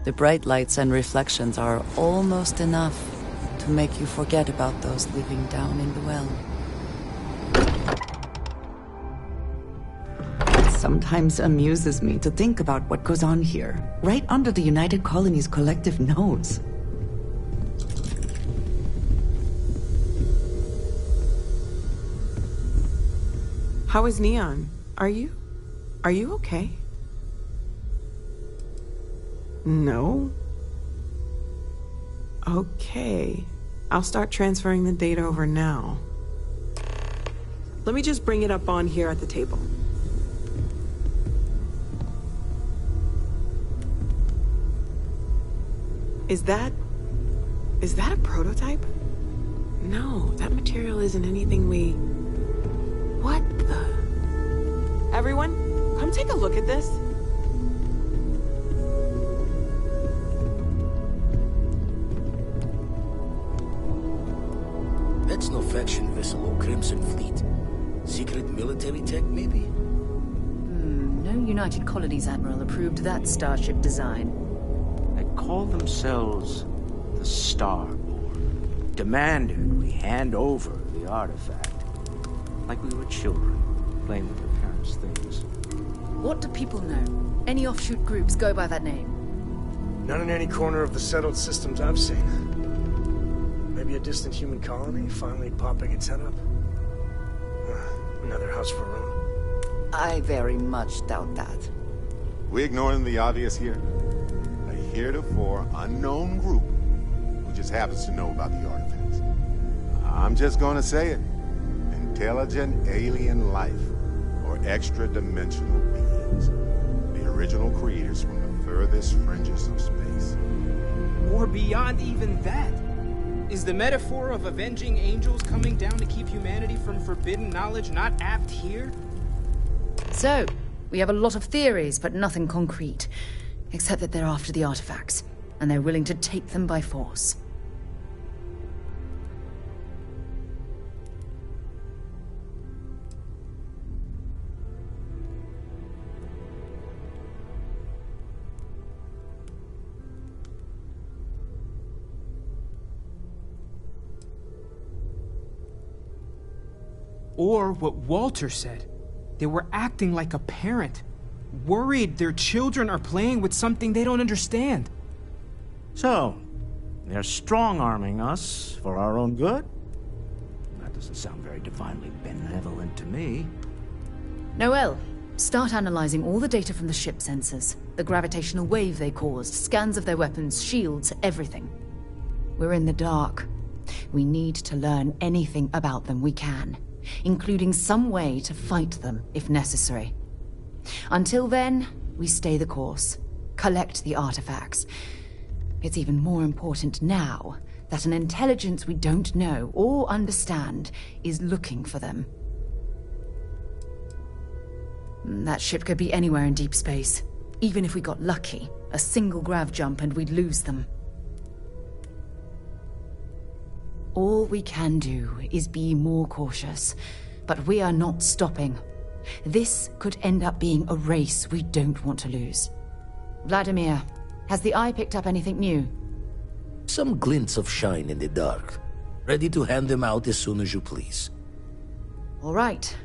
The bright lights and reflections are almost enough to make you forget about those living down in the well. It sometimes amuses me to think about what goes on here, right under the United Colony's collective nose. How is Neon? Are you okay? No? Okay. I'll start transferring the data over now. Let me just bring it up on here at the table. Is that a prototype? No, that material isn't anything we... What the... Everyone, come take a look at this. That's no faction vessel or Crimson Fleet. Secret military tech, maybe? No United Colonies Admiral approved that starship design. They call themselves the Starboard, demanded we hand over the artifact. Like we were children, playing with their parents' things. What do people know? Any offshoot groups go by that name? None in any corner of the settled systems I've seen. Maybe a distant human colony finally popping its head up. Another house for Rome. I very much doubt that. We ignoring the obvious here? A heretofore unknown group who just happens to know about the artifacts. I'm just gonna say it. Intelligent alien life, or extra-dimensional beings. The original creators from the furthest fringes of space. Or beyond even that. Is the metaphor of avenging angels coming down to keep humanity from forbidden knowledge not apt here? So, we have a lot of theories, but nothing concrete. Except that they're after the artifacts, and they're willing to take them by force. Or what Walter said. They were acting like a parent. Worried their children are playing with something they don't understand. So, they're strong-arming us for our own good? That doesn't sound very divinely benevolent to me. Noel, start analyzing all the data from the ship sensors. The gravitational wave they caused, scans of their weapons, shields, everything. We're in the dark. We need to learn anything about them we can, including some way to fight them if necessary. Until then, we stay the course, collect the artifacts. It's even more important now that an intelligence we don't know or understand is looking for them. That ship could be anywhere in deep space. Even if we got lucky, a single grav jump and we'd lose them. All we can do is be more cautious, but we are not stopping. This could end up being a race we don't want to lose. Vladimir, has the Eye picked up anything new? Some glints of shine in the dark. Ready to hand them out as soon as you please. All right.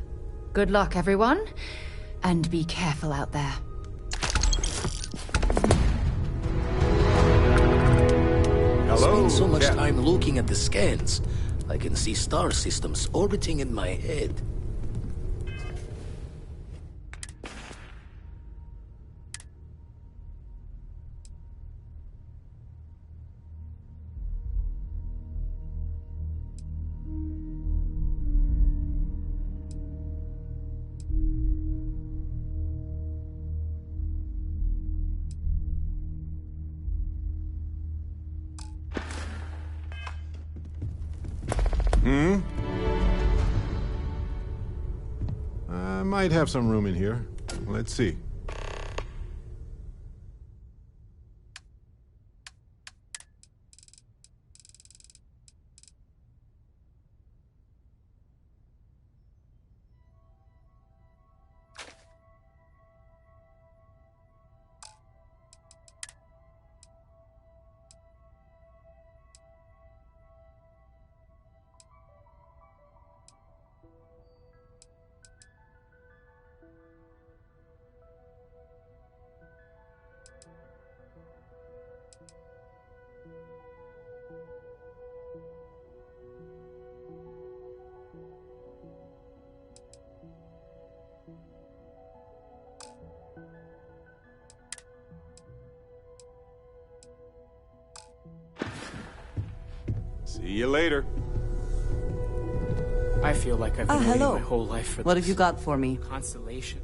Good luck, everyone. And be careful out there. I spend so much time looking at the scans, I can see star systems orbiting in my head. I might have some room in here. Let's see. See you later. I feel like I've been waiting hello. my whole life for What this. have you got for me? Constellation.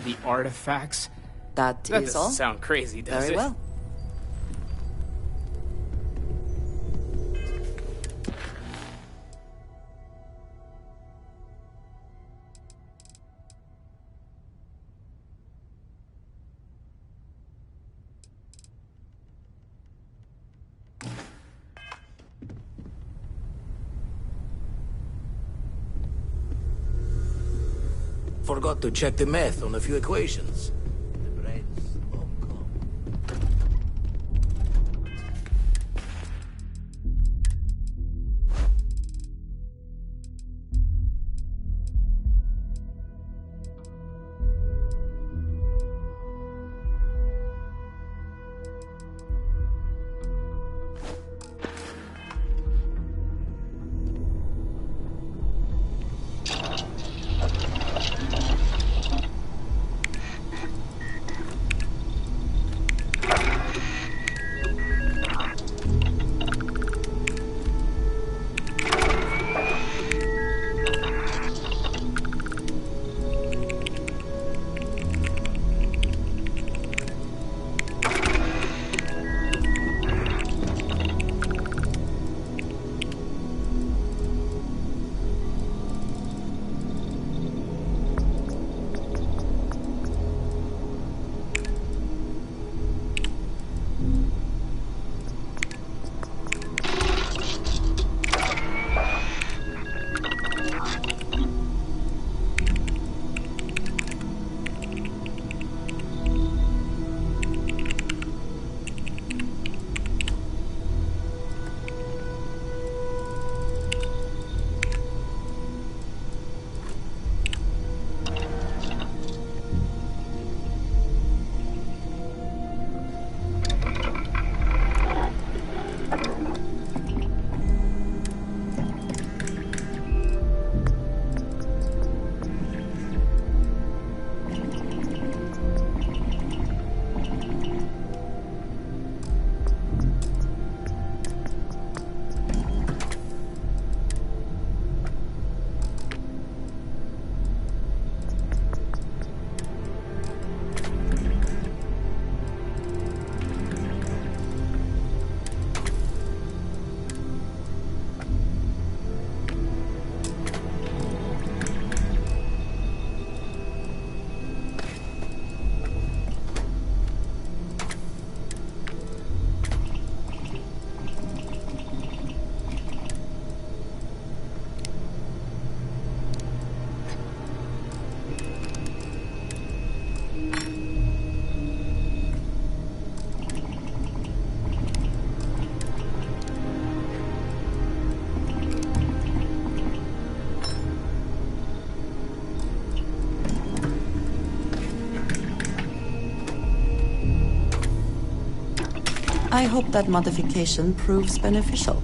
The artifacts? That That is doesn't all. sound crazy, does Very it? well. Forgot to check the math on a few equations. I hope that modification proves beneficial.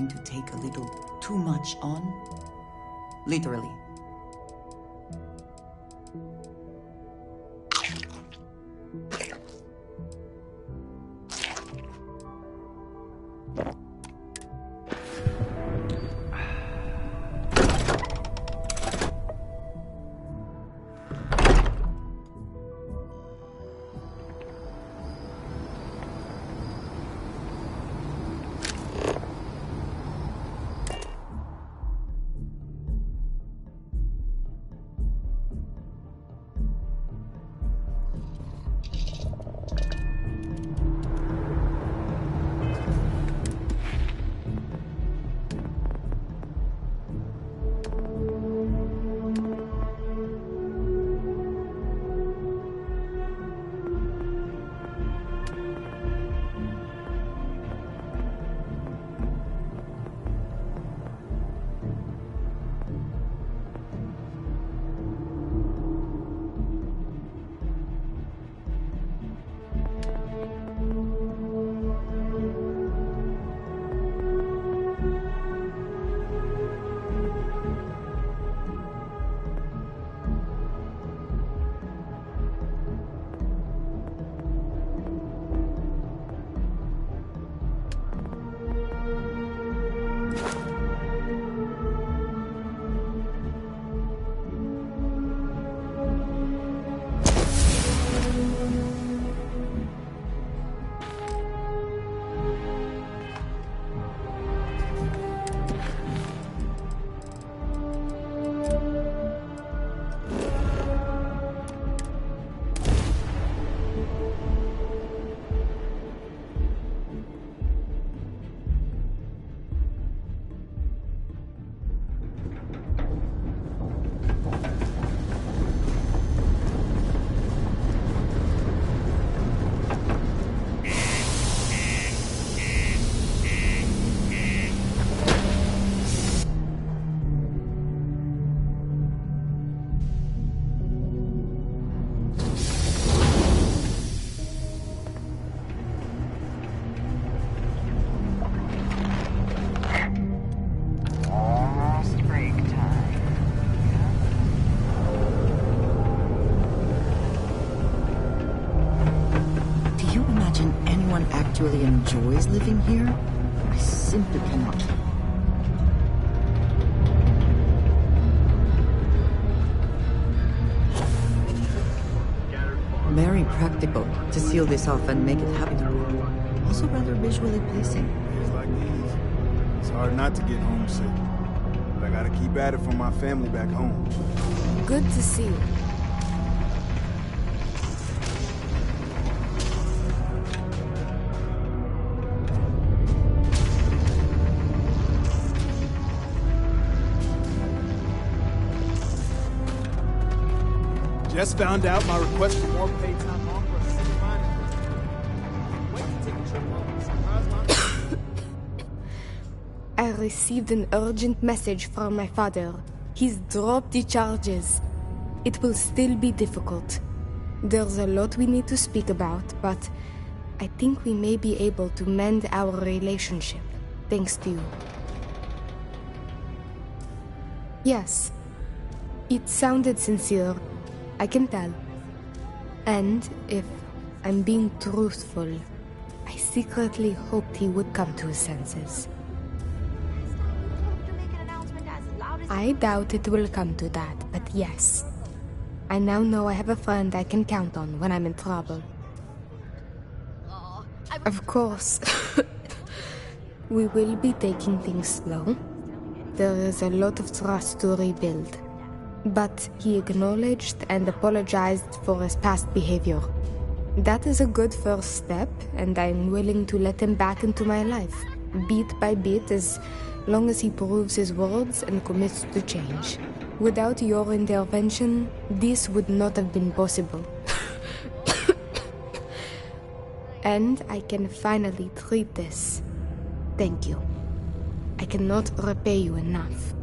trying to take a little too much on? Literally. Actually enjoys living here? I simply cannot. Very practical to seal this off and make it habitable. Also rather visually pleasing. Days like these, it's hard not to get homesick. But I gotta keep at it for my family back home. Good to see you. Just found out my request for more paid time off for a city minor. Wait to take a trip home. Surprise my... I received an urgent message from my father. He's dropped the charges. It will still be difficult. There's a lot we need to speak about, but I think we may be able to mend our relationship, thanks to you. Yes, it sounded sincere. I can tell. And if I'm being truthful, I secretly hoped he would come to his senses. I doubt it will come to that, but yes. I now know I have a friend I can count on when I'm in trouble. Of course. We will be taking things slow. There is a lot of trust to rebuild. But he acknowledged and apologized for his past behavior. That is a good first step, and I'm willing to let him back into my life, bit by bit, as long as he proves his words and commits to change. Without your intervention, this would not have been possible. And I can finally treat this. Thank you. I cannot repay you enough.